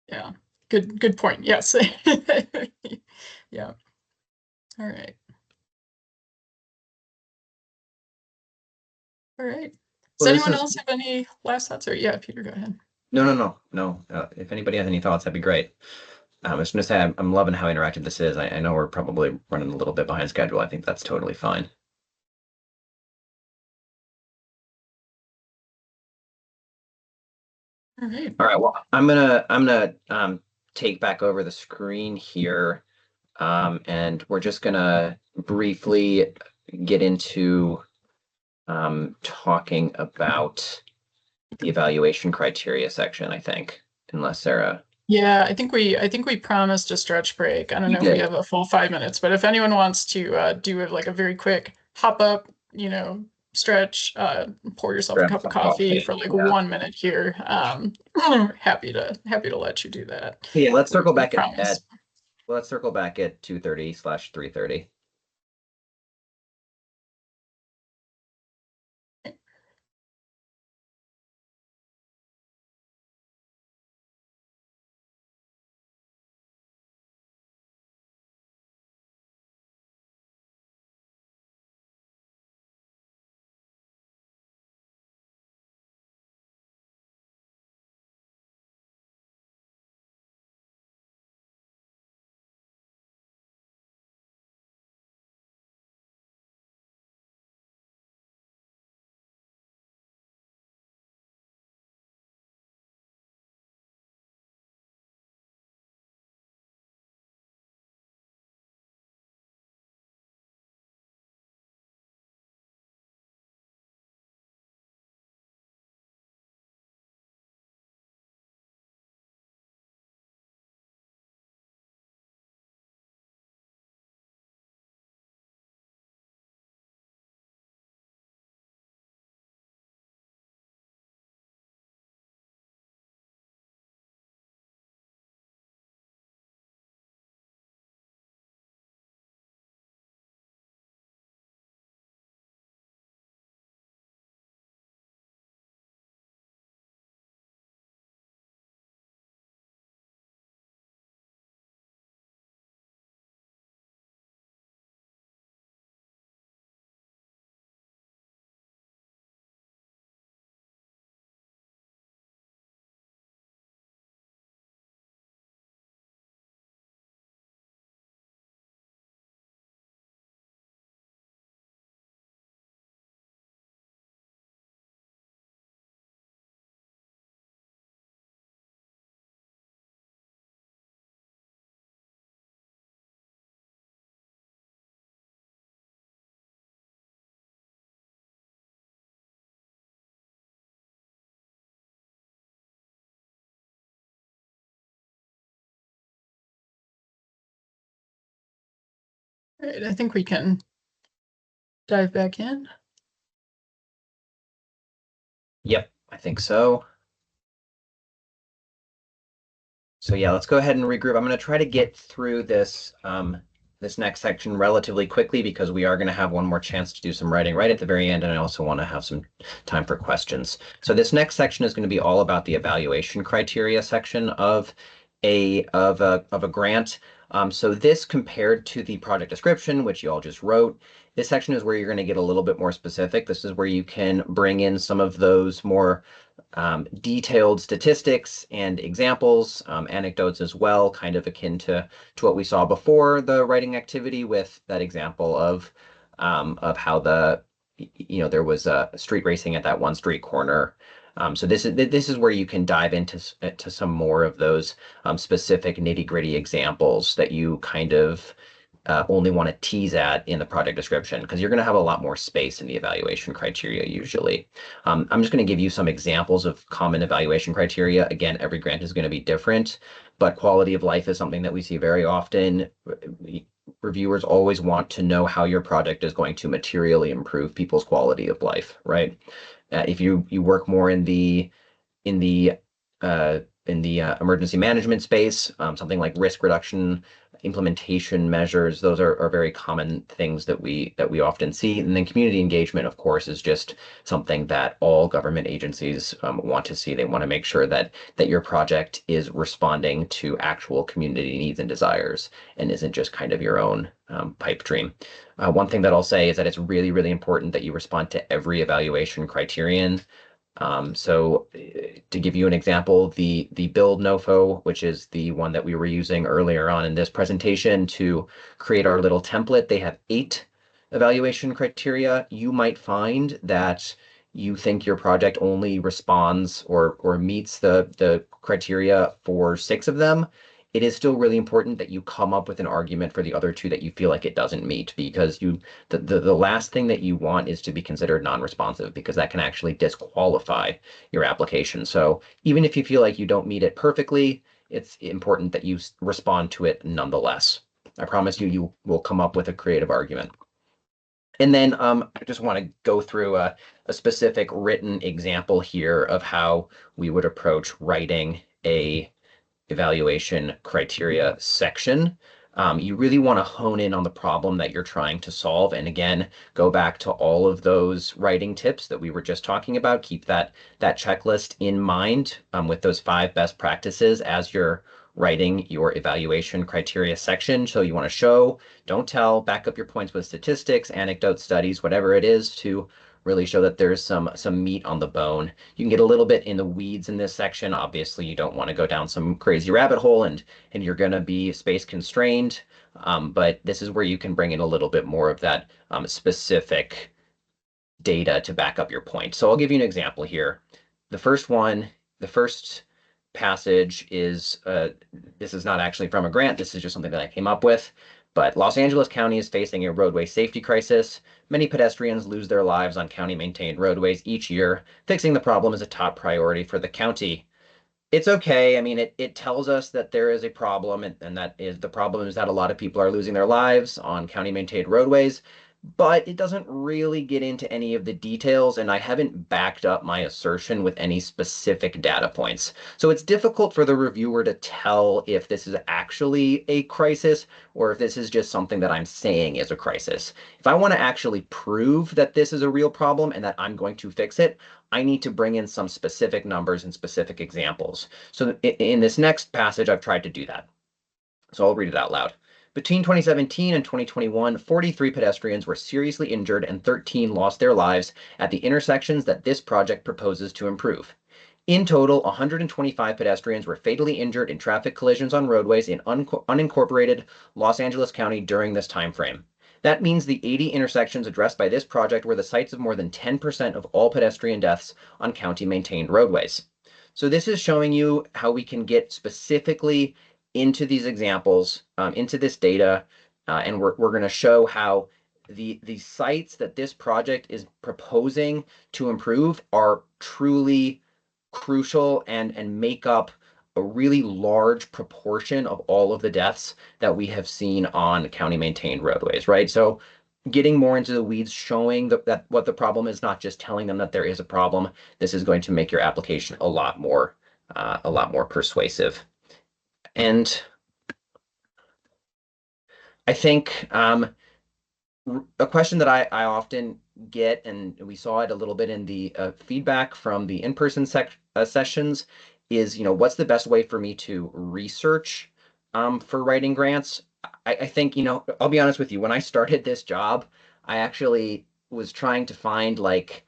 Yeah, good point. Yes. Yeah. All right. All right. Does Well, anyone else have any last thoughts? Or yeah, Peter, go ahead. No. If anybody has any thoughts, that'd be great. I was going to say I'm loving how interactive this is. I know we're probably running a little bit behind schedule. I think that's totally fine. All right. All right. Well, I'm gonna take back over the screen here, and we're just gonna briefly get into talking about the evaluation criteria section, I think, unless Sarah. Yeah, I think we promised a stretch break. I don't know if we have a full 5 minutes, but if anyone wants to do like a very quick hop up, you know, stretch, pour yourself a Grab cup of some coffee coffee, for like yeah. 1 minute here. Happy to let you do that. Yeah, let's circle back Promise. let's circle back at 2:30/3:30. All right, I think we can dive back in. Yep, I think so. So yeah, let's go ahead and regroup. I'm going to try to get through this this next section relatively quickly because we are going to have one more chance to do some writing right at the very end, and I also want to have some time for questions. So this next section is going to be all about the evaluation criteria section of a grant. So this compared to the project description, which you all just wrote, this section is where you're going to get a little bit more specific. This is where you can bring in some of those more detailed statistics and examples, anecdotes as well, kind of akin to what we saw before the writing activity with that example of how there was street racing at that one street corner. So this is where you can dive into some more of those specific nitty-gritty examples that you kind of only want to tease at in the project description, because you're going to have a lot more space in the evaluation criteria usually. I'm just going to give you some examples of common evaluation criteria. Again, every grant is going to be different, but quality of life is something that we see very often. Reviewers always want to know how your project is going to materially improve people's quality of life, right? If you work more in the emergency management space, something like risk reduction, implementation measures, those are very common things that we often see. And then community engagement, of course, is just something that all government agencies want to see. They want to make sure that your project is responding to actual community needs and desires and isn't just kind of your own pipe dream. One thing that I'll say is that it's really, really important that you respond to every evaluation criterion. So to give you an example, the build NOFO, which is the one that we were using earlier on in this presentation to create our little template, they have 8 evaluation criteria. You might find that you think your project only responds or meets the criteria for 6 of them. It is still really important that you come up with an argument for the other 2 that you feel like it doesn't meet, because the last thing that you want is to be considered non-responsive, because that can actually disqualify your application. So even if you feel like you don't meet it perfectly, it's important that you respond to it nonetheless. I promise you will come up with a creative argument. And then I just want to go through a specific written example here of how we would approach writing a evaluation criteria section. You really want to hone in on the problem that you're trying to solve. And again, go back to all of those writing tips that we were just talking about. Keep that checklist in mind with those 5 best practices as you're writing your evaluation criteria section. So you want to show, don't tell, back up your points with statistics, anecdotes, studies, whatever it is, to really show that there's some meat on the bone. You can get a little bit in the weeds in this section. Obviously, you don't want to go down some crazy rabbit hole, and you're going to be space constrained. But this is where you can bring in a little bit more of that specific data to back up your point. So I'll give you an example here. The first passage is, this is not actually from a grant. This is just something that I came up with. But Los Angeles County is facing a roadway safety crisis. Many pedestrians lose their lives on county-maintained roadways each year. Fixing the problem is a top priority for the county. It's okay. I mean, it tells us that there is a problem, and that is the problem is that a lot of people are losing their lives on county-maintained roadways. But it doesn't really get into any of the details, and I haven't backed up my assertion with any specific data points. So it's difficult for the reviewer to tell if this is actually a crisis or if this is just something that I'm saying is a crisis. If I want to actually prove that this is a real problem and that I'm going to fix it, I need to bring in some specific numbers and specific examples. So in this next passage, I've tried to do that. So I'll read it out loud. Between 2017 and 2021, 43 pedestrians were seriously injured and 13 lost their lives at the intersections that this project proposes to improve. In total, 125 pedestrians were fatally injured in traffic collisions on roadways in unincorporated Los Angeles County during this time frame. That means the 80 intersections addressed by this project were the sites of more than 10% of all pedestrian deaths on county-maintained roadways. So this is showing you how we can get specifically into these examples, into this data, and we're going to show how the sites that this project is proposing to improve are truly crucial and make up a really large proportion of all of the deaths that we have seen on county maintained roadways, right? So getting more into the weeds, showing that what the problem is, not just telling them that there is a problem. This is going to make your application a lot more persuasive. And I think a question that I often get, and we saw it a little bit in the feedback from the in-person sessions, is, what's the best way for me to research for writing grants? I think, I'll be honest with you, when I started this job, I actually was trying to find like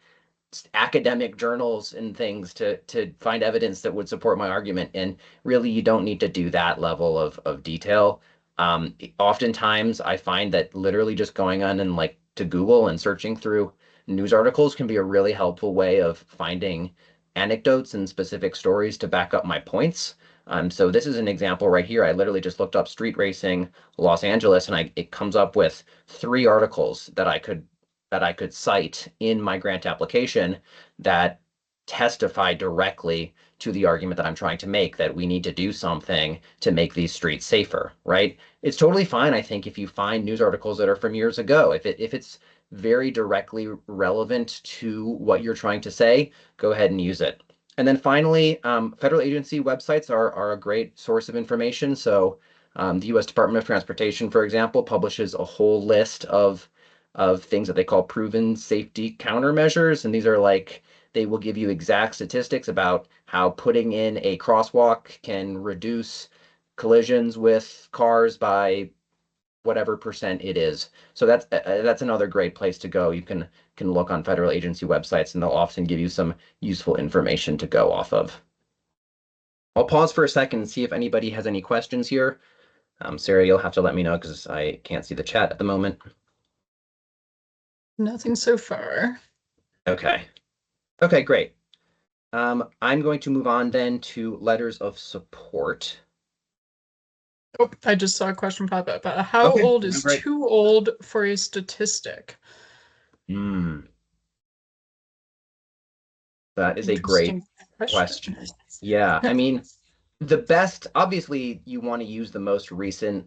academic journals and things to find evidence that would support my argument. And really, you don't need to do that level of detail. Oftentimes I find that literally just going on and like to Google and searching through news articles can be a really helpful way of finding anecdotes and specific stories to back up my points. So this is an example right here. I literally just looked up street racing Los Angeles, and it comes up with 3 articles that I could cite in my grant application that testify directly to the argument that I'm trying to make, that we need to do something to make these streets safer, right? It's totally fine, I think, if you find news articles that are from years ago. If it's very directly relevant to what you're trying to say, go ahead and use it. And then finally, federal agency websites are a great source of information. So the U.S. Department of Transportation, for example, publishes a whole list of things that they call proven safety countermeasures. And these are like, they will give you exact statistics about how putting in a crosswalk can reduce collisions with cars by whatever percent it is. So that's another great place to go. You can look on federal agency websites, and they'll often give you some useful information to go off of. I'll pause for a second and see if anybody has any questions here. Sarah, you'll have to let me know because I can't see the chat at the moment. Nothing so far. Okay, great. I'm going to move on then to letters of support. Oh, I just saw a question pop up. How old is too old for a statistic? That is a great question. Yeah, I mean, the best, obviously, you want to use the most recent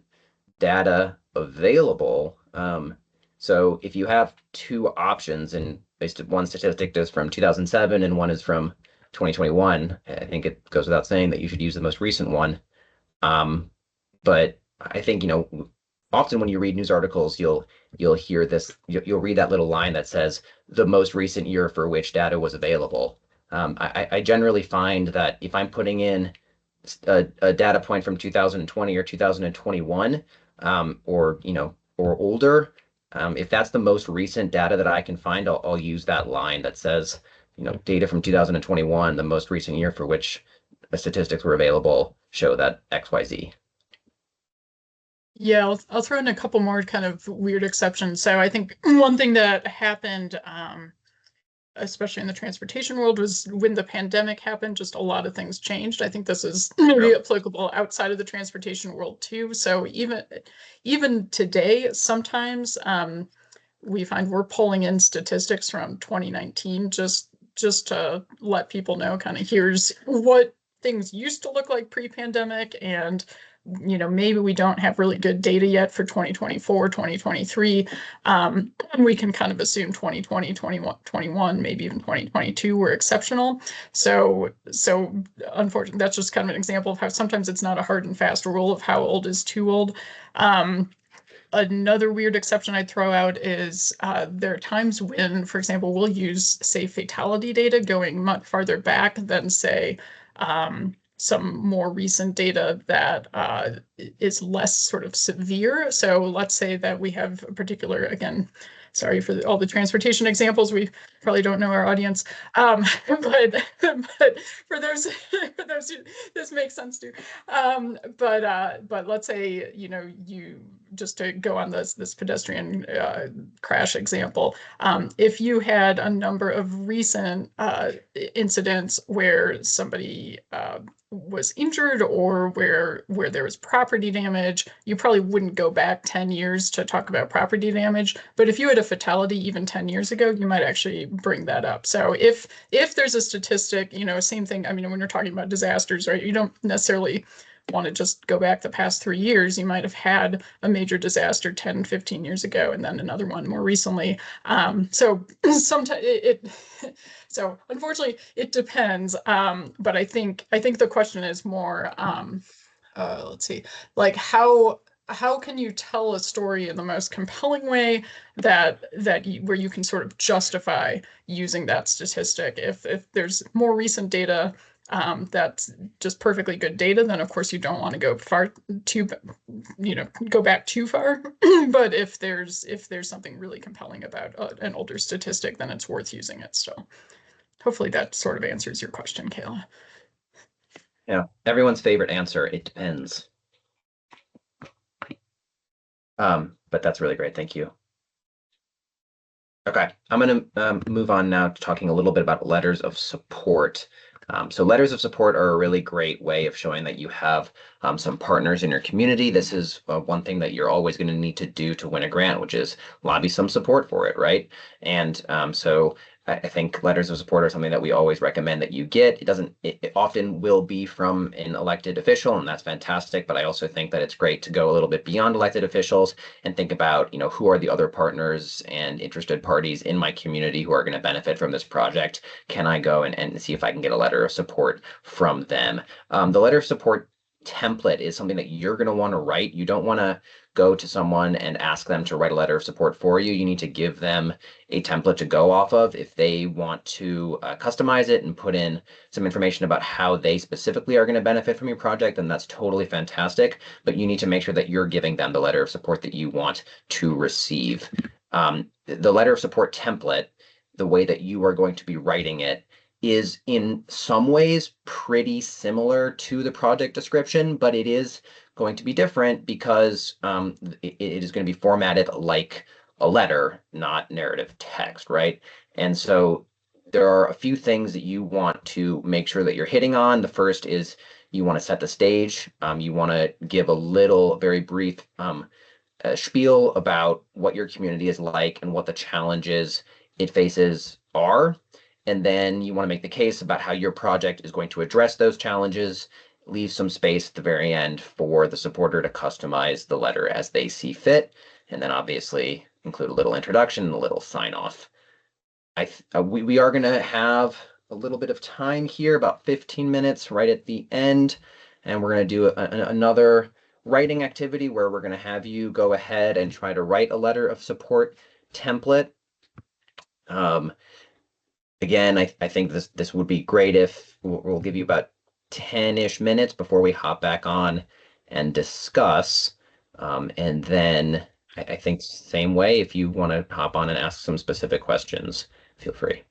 data available. So if you have 2 options, and one statistic is from 2007 and one is from 2021, I think it goes without saying that you should use the most recent one. But I think, often when you read news articles, you'll hear this, you'll read that little line that says the most recent year for which data was available. I generally find that if I'm putting in a data point from 2020 or 2021, or older, if that's the most recent data that I can find, I'll use that line that says, data from 2021, the most recent year for which the statistics were available, show that XYZ. Yeah, I'll throw in a couple more kind of weird exceptions. So I think one thing that happened, especially in the transportation world, was when the pandemic happened, just a lot of things changed. I think this is maybe applicable outside of the transportation world too. So even today, sometimes we find we're pulling in statistics from 2019 just to let people know kind of here's what things used to look like pre-pandemic, and maybe we don't have really good data yet for 2024, 2023. We can kind of assume 2020, 2021, maybe even 2022 were exceptional. So unfortunately, that's just kind of an example of how sometimes it's not a hard and fast rule of how old is too old. Another weird exception I'd throw out is there are times when, for example, we'll use, say, fatality data going much farther back than, say, some more recent data that is less sort of severe. So let's say that we have a particular, again, sorry for all the transportation examples, we probably don't know our audience, but for those this makes sense too. But let's say, you, just to go on this pedestrian crash example, if you had a number of recent incidents where somebody was injured or where there was property damage, you probably wouldn't go back 10 years to talk about property damage. But if you had a fatality even 10 years ago, you might actually bring that up. So if there's a statistic, same thing. I mean, when you're talking about disasters, right, you don't necessarily want to just go back the past 3 years. You might have had a major disaster 10, 15 years ago, and then another one more recently. So sometimes so unfortunately it depends. But I think the question is more, let's see, like how can you tell a story in the most compelling way where you can sort of justify using that statistic? If there's more recent data that's just perfectly good data, then of course you don't want to go go back too far. But if there's something really compelling about an older statistic, then it's worth using it still. Hopefully that sort of answers your question, Kayla. Yeah, everyone's favorite answer, it depends. But that's really great. Thank you. Okay, I'm going to move on now to talking a little bit about letters of support. So letters of support are a really great way of showing that you have some partners in your community. This is one thing that you're always going to need to do to win a grant, which is lobby some support for it, right? And so I think letters of support are something that we always recommend that you get. It often will be from an elected official, and that's fantastic. But I also think that it's great to go a little bit beyond elected officials and think about, who are the other partners and interested parties in my community who are going to benefit from this project. Can I go and see if I can get a letter of support from them? The letter of support template is something that you're going to want to write. You don't want to go to someone and ask them to write a letter of support for you. You need to give them a template to go off of. If they want to customize it and put in some information about how they specifically are going to benefit from your project, then that's totally fantastic. But you need to make sure that you're giving them the letter of support that you want to receive. The letter of support template, the way that you are going to be writing it, is in some ways pretty similar to the project description, but it is going to be different because it is going to be formatted like a letter, not narrative text, right? And so there are a few things that you want to make sure that you're hitting on. The first is you want to set the stage. You want to give a very brief spiel about what your community is like and what the challenges it faces are. And then you want to make the case about how your project is going to address those challenges. Leave some space at the very end for the supporter to customize the letter as they see fit. And then obviously include a little introduction and a little sign off. We are going to have a little bit of time here, about 15 minutes right at the end. And we're going to do another writing activity where we're going to have you go ahead and try to write a letter of support template. Again, I think this would be great if we'll give you about 10-ish minutes before we hop back on and discuss. And then I think same way, if you want to hop on and ask some specific questions, feel free.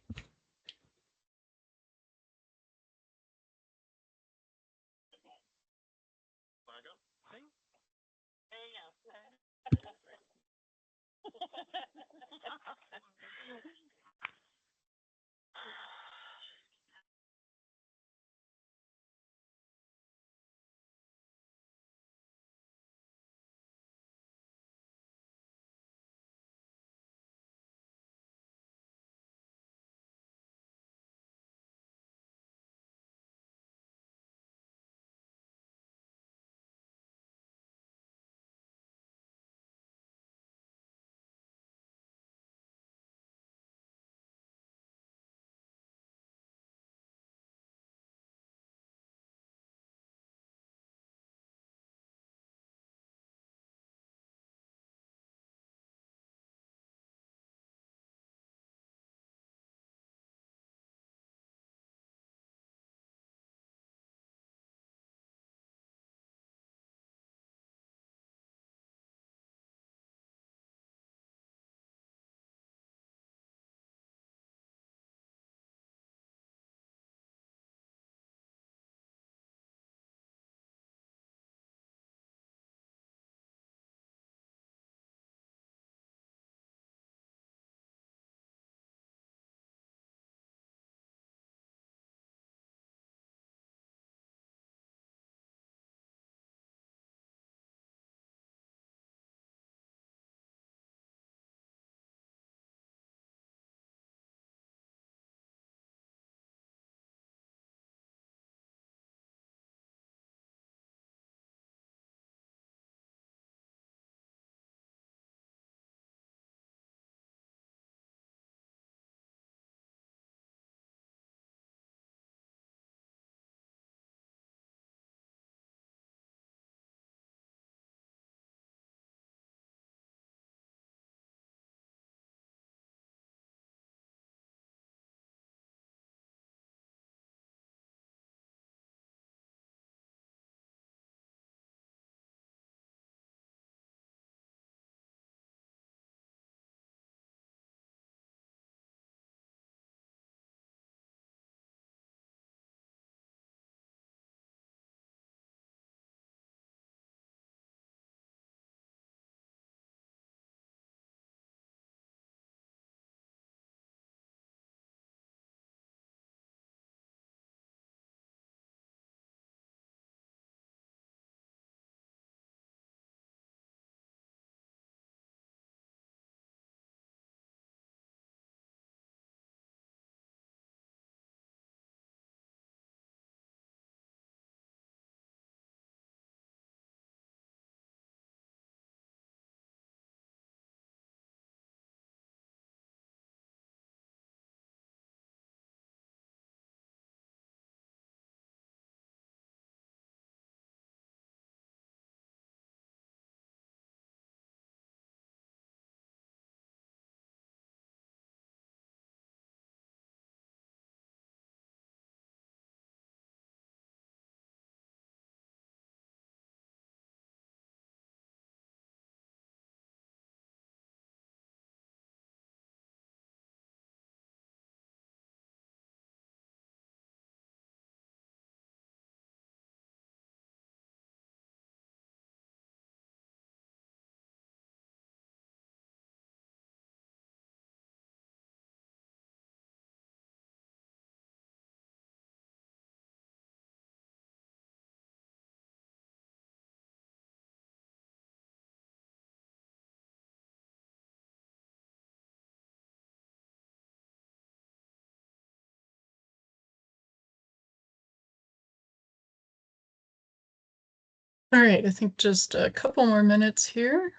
All right, I think just a couple more minutes here.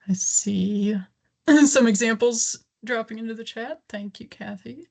I see some examples dropping into the chat. Thank you, Kathy.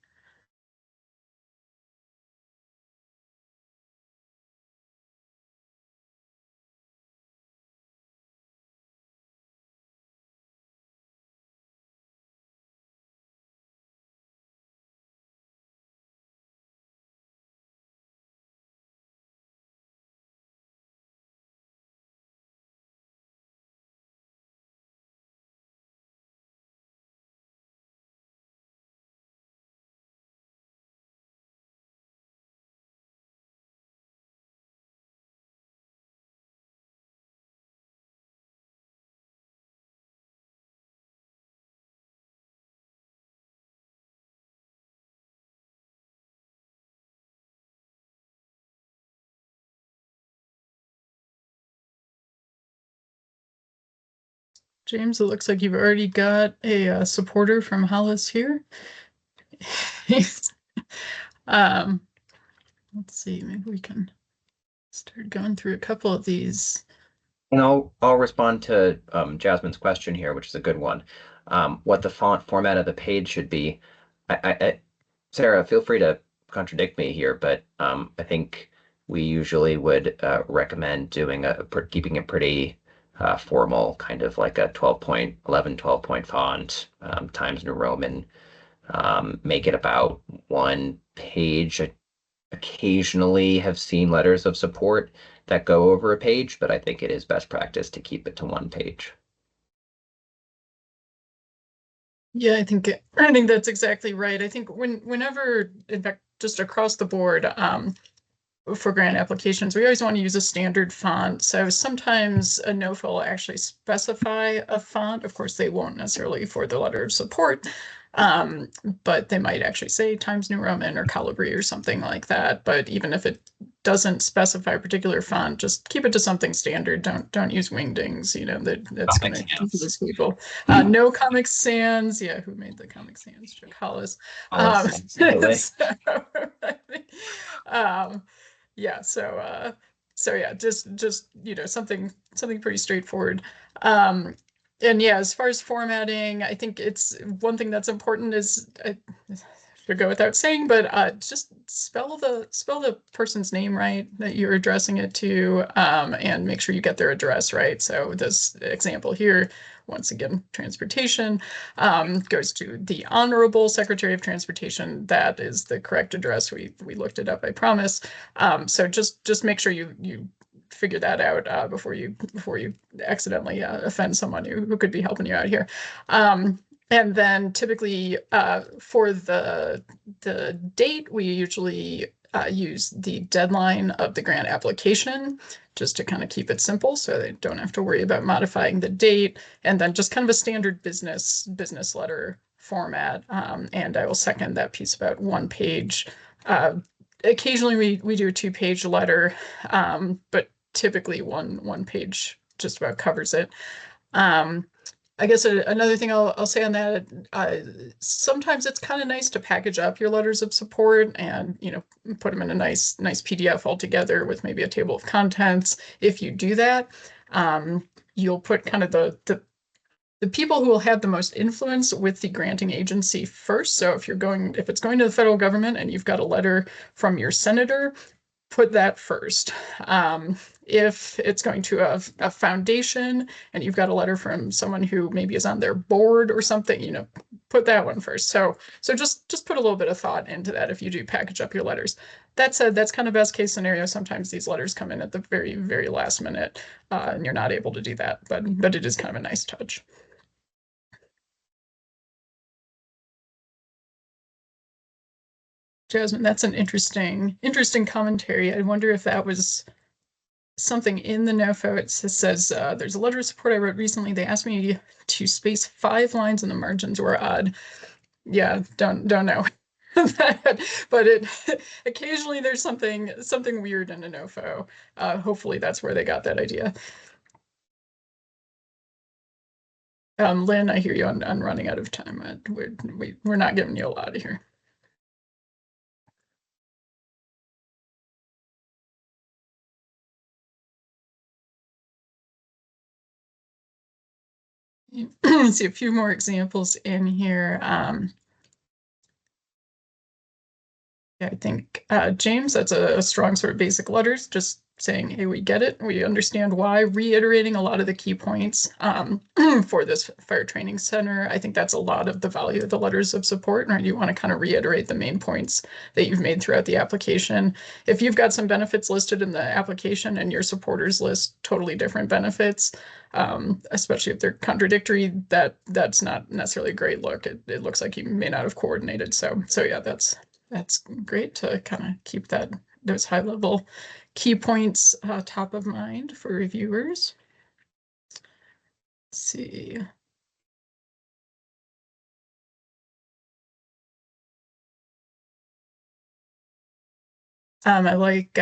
James, it looks like you've already got a supporter from Hollis here. um, let's see, maybe we can start going through a couple of these. And I'll respond to Jasmine's question here, which is a good one. What the font format of the page should be. Sarah, feel free to contradict me here, but I think we usually would recommend doing keeping it pretty formal, kind of like a 12-point, 12-point font, Times New Roman. Make it about one page. I occasionally have seen letters of support that go over a page, but I think it is best practice to keep it to one page. Yeah, I think that's exactly right. I think whenever, in fact, just across the board, for grant applications, we always want to use a standard font. So sometimes a NOFA will actually specify a font. Of course, they won't necessarily for the letter of support, but they might actually say Times New Roman or Calibri or something like that. But even if it doesn't specify a particular font, just keep it to something standard. Don't use wingdings. You know that's going to confuse people. No Comic Sans. Yeah, who made the Comic Sans? Chuck Hollis. Yeah, so yeah, just you know something pretty straightforward. And yeah, as far as formatting, I think it's one thing that's important is should go without saying, but just spell the person's name right that you're addressing it to, and make sure you get their address right. So this example here, once again, transportation, goes to the Honorable Secretary of Transportation. That is the correct address. We looked it up, I promise. So just make sure you figure that out before you accidentally offend someone who could be helping you out here. And then typically for the date, we usually use the deadline of the grant application just to kind of keep it simple so they don't have to worry about modifying the date. And then just kind of a standard business letter format. And I will second that piece about one page. Occasionally we do a 2-page letter, but typically one page just about covers it. I guess another thing I'll say on that, sometimes it's kind of nice to package up your letters of support and, you know, put them in a nice PDF all together with maybe a table of contents. If you do that, you'll put kind of the people who will have the most influence with the granting agency first. So if it's going to the federal government and you've got a letter from your senator, put that first. If it's going to a foundation and you've got a letter from someone who maybe is on their board or something, you know, put that one first. So just put a little bit of thought into that if you do package up your letters. That said, that's kind of best case scenario. Sometimes these letters come in at the very, very last minute, and you're not able to do that, but it is kind of a nice touch. Jasmine, that's an interesting commentary. I wonder if that was something in the NOFO. It says, there's a letter of support I wrote recently. They asked me to space 5 lines and the margins were odd. Yeah, don't know. But occasionally there's something weird in a NOFO. Hopefully that's where they got that idea. Lynn, I hear you on running out of time. We're not giving you a lot here. see a few more examples in here. Yeah, I think James, that's a strong sort of basic letters, just saying, hey, we get it, we understand why, reiterating a lot of the key points for this fire training center. I think that's a lot of the value of the letters of support, right? You want to kind of reiterate the main points that you've made throughout the application. If you've got some benefits listed in the application and your supporters list totally different benefits, especially if they're contradictory, that's not necessarily a great look. It looks like you may not have coordinated. So yeah, that's great to kind of keep those high level key points top of mind for reviewers. Let's see. I like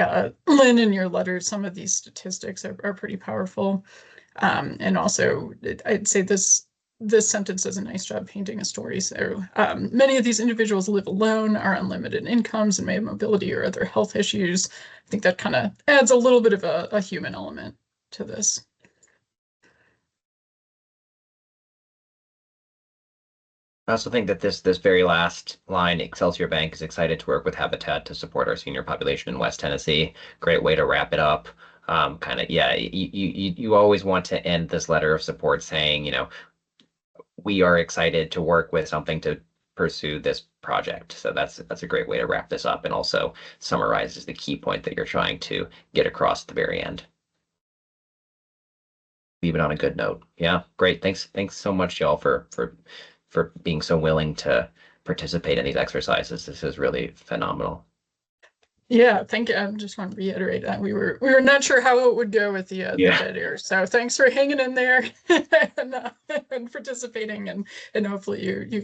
Lynn, in your letter, some of these statistics are pretty powerful. And also I'd say this sentence does a nice job painting a story. So many of these individuals live alone, are on limited incomes, and may have mobility or other health issues. I think that kind of adds a little bit of a human element to this. I also think that this very last line, Excelsior Bank is excited to work with Habitat to support our senior population in West Tennessee. Great way to wrap it up. Kind of, yeah, you always want to end this letter of support saying, you know, we are excited to work with something to pursue this project. So that's a great way to wrap this up, and also summarizes the key point that you're trying to get across at the very end. Leave it on a good note. Yeah, great. Thanks so much, y'all, for being so willing to participate in these exercises. This is really phenomenal. Yeah, thank you. I just want to reiterate that we were not sure how it would go with the dead air. So thanks for hanging in there and participating, and hopefully you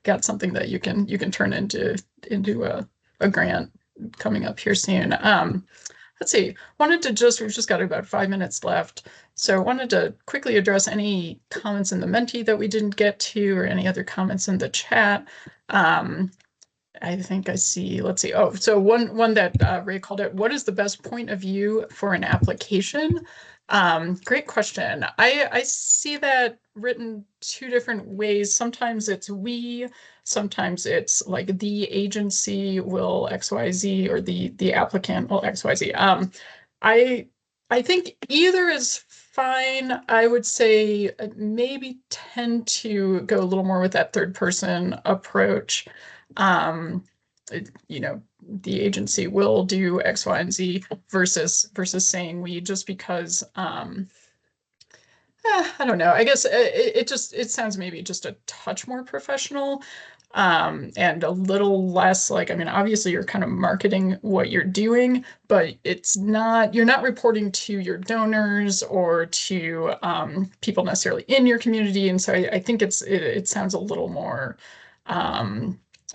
got something that you can turn into a grant coming up here soon. Let's see. We've just got about 5 minutes left. So I wanted to quickly address any comments in the Menti that we didn't get to, or any other comments in the chat. I think I see, let's see. Oh, so one that Ray called it, what is the best point of view for an application? Great question. I see that written two different ways. Sometimes it's we, sometimes it's like the agency will XYZ, or the applicant will XYZ. I think either is fine. I would say maybe tend to go a little more with that third person approach. You know, the agency will do X, Y, and Z versus saying we, just because I don't know. I guess it sounds maybe just a touch more professional, and a little less like, I mean, obviously you're kind of marketing what you're doing, but you're not reporting to your donors or to people necessarily in your community. And so I think it sounds a little more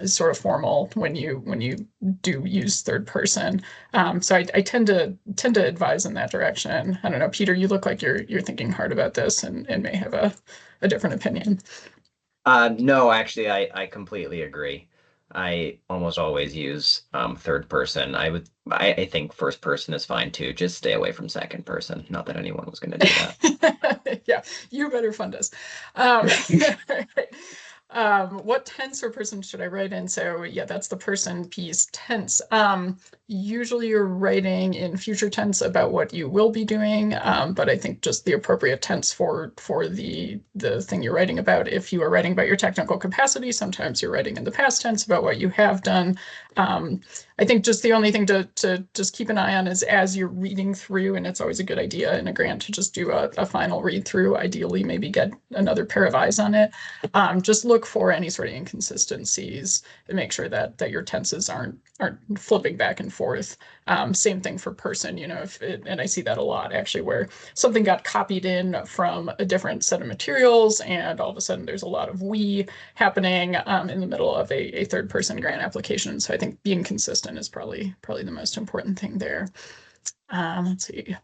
sort of formal when you do use third person. So I tend to advise in that direction. I don't know, Peter, you look like you're thinking hard about this and may have a different opinion. No, actually, I completely agree. I almost always use third person. I think first person is fine too. Just stay away from second person. Not that anyone was going to do that. Yeah, you better fund us. What tense or person should I write in? So yeah, that's the person piece. Tense. Usually you're writing in future tense about what you will be doing, but I think just the appropriate tense for the thing you're writing about. If you are writing about your technical capacity, sometimes you're writing in the past tense about what you have done. I think just the only thing to just keep an eye on is as you're reading through, and it's always a good idea in a grant to just do a final read through, ideally maybe get another pair of eyes on it. Just look for any sort of inconsistencies and make sure that your tenses aren't flipping back and forth. Same thing for person, you know, and I see that a lot actually, where something got copied in from a different set of materials and all of a sudden there's a lot of we happening in the middle of a third person grant application. So I think being consistent is probably the most important thing there. Let's see.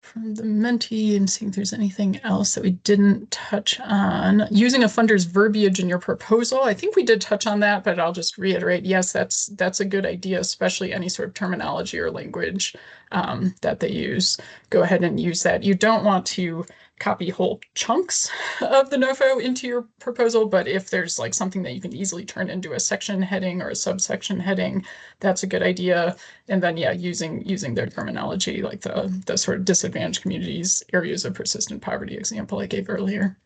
From the Menti, and seeing if there's anything else that we didn't touch on. Using a funder's verbiage in your proposal. I think we did touch on that, but I'll just reiterate. Yes, that's a good idea, especially any sort of terminology or language that they use. Go ahead and use that. You don't want to copy whole chunks of the NOFO into your proposal, but if there's like something that you can easily turn into a section heading or a subsection heading, that's a good idea. And then yeah, using their terminology, like the sort of disadvantaged communities, areas of persistent poverty example I gave earlier.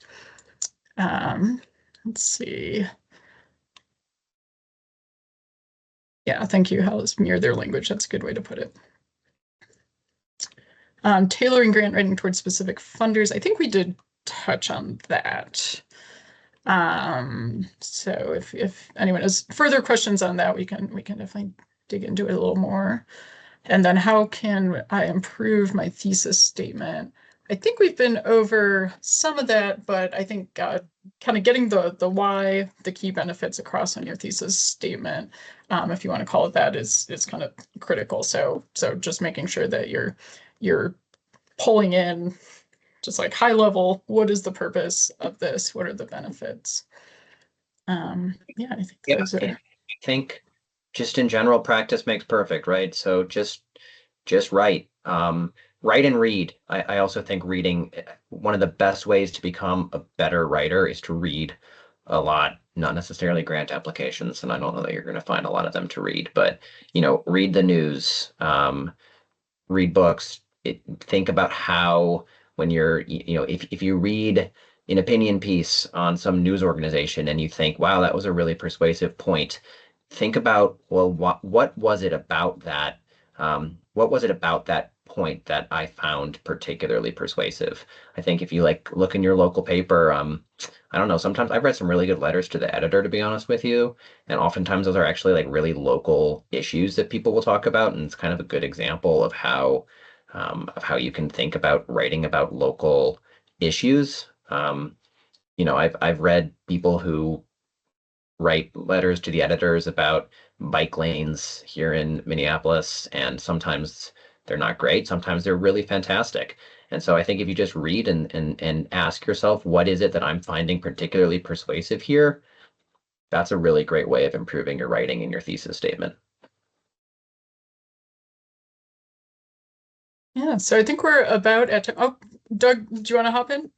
Let's see. Yeah, thank you, Alice. Mirror their language. That's a good way to put it. Tailoring grant writing towards specific funders. I think we did touch on that. So if anyone has further questions on that, we can definitely dig into it a little more. And then how can I improve my thesis statement? I think we've been over some of that, but I think kind of getting the why, the key benefits across on your thesis statement, if you want to call it that, is kind of critical. So just making sure that you're pulling in just like high level, what is the purpose of this? What are the benefits? Yeah, I think those are. I think just in general, practice makes perfect, right? So just write. Write and read. I also think reading, one of the best ways to become a better writer is to read a lot, not necessarily grant applications. And I don't know that you're going to find a lot of them to read, but, read the news, read books, think about how, when you're, if you read an opinion piece on some news organization and you think, wow, that was a really persuasive point, think about, well, what was it about that? What was it about that point that I found particularly persuasive? I think if you look in your local paper, I don't know, sometimes I've read some really good letters to the editor, to be honest with you. And oftentimes those are actually like really local issues that people will talk about. And it's kind of a good example of how you can think about writing about local issues. I've read people who write letters to the editors about bike lanes here in Minneapolis, and sometimes they're not great, sometimes they're really fantastic. And so I think if you just read and ask yourself, what is it that I'm finding particularly persuasive here? That's a really great way of improving your writing in your thesis statement. Yeah, so I think we're about at time. Oh, Doug, do you want to hop in?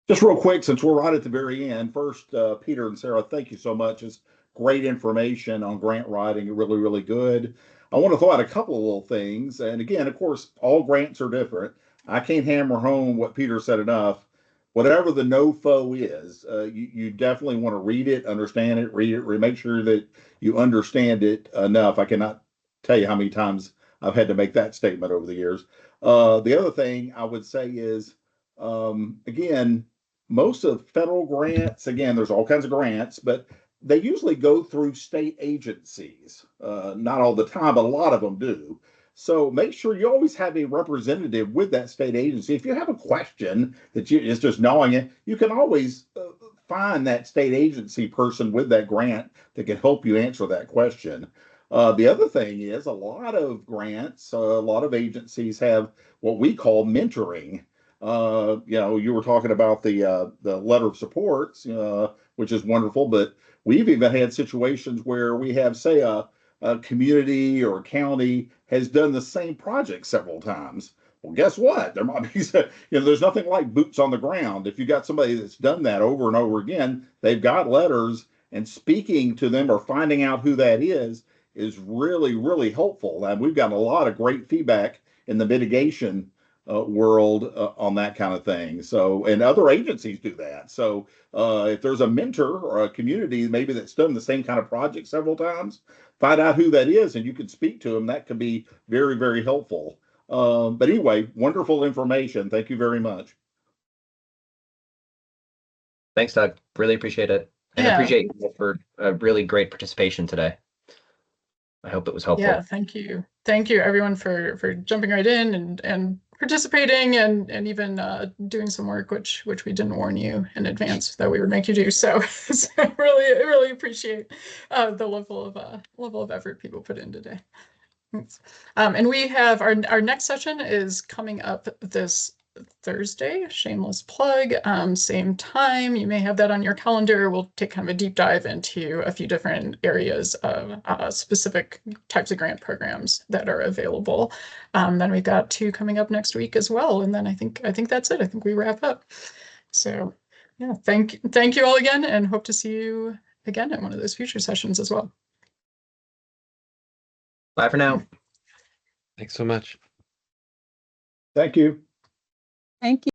Just real quick, since we're right at the very end, first, Peter and Sarah, thank you so much. It's great information on grant writing, really, really good. I want to throw out a couple of little things. And again, of course, all grants are different. I can't hammer home what Peter said enough. Whatever the NOFO is, you definitely want to read it, understand it, read it, make sure that you understand it enough. I cannot tell you how many times I've had to make that statement over the years. The other thing I would say is, again, most of federal grants, again, there's all kinds of grants, but they usually go through state agencies. Not all the time, but a lot of them do. So make sure you always have a representative with that state agency. If you have a question that is just gnawing it, you can always find that state agency person with that grant that can help you answer that question. The other thing is, a lot of grants, a lot of agencies have what we call mentoring. You were talking about the letter of supports, which is wonderful, but we've even had situations where we have, say, a community or a county has done the same project several times. Well, guess what? There might be, there's nothing like boots on the ground. If you got somebody that's done that over and over again, they've got letters, and speaking to them or finding out who that is really, really helpful. And we've got a lot of great feedback in the mitigation world on that kind of thing. So, and other agencies do that. So if there's a mentor or a community maybe that's done the same kind of project several times, find out who that is and you can speak to them. That could be very, very helpful. But anyway, wonderful information. Thank you very much. Thanks, Doug. Really appreciate it. And appreciate you for a really great participation today. I hope it was helpful. Yeah, thank you. Thank you everyone for jumping right in and participating and even doing some work which we didn't warn you in advance that we would make you do. So, really appreciate the level of effort people put in today. Thanks. And we have our next session is coming up this Thursday, shameless plug, same time. You may have that on your calendar. We'll take kind of a deep dive into a few different areas of specific types of grant programs that are available. Then we've got 2 coming up next week as well. And then I think that's it. I think we wrap up. So yeah, thank you all again, and hope to see you again at one of those future sessions as well. Bye for now. Thanks so much. Thank you. Thank you.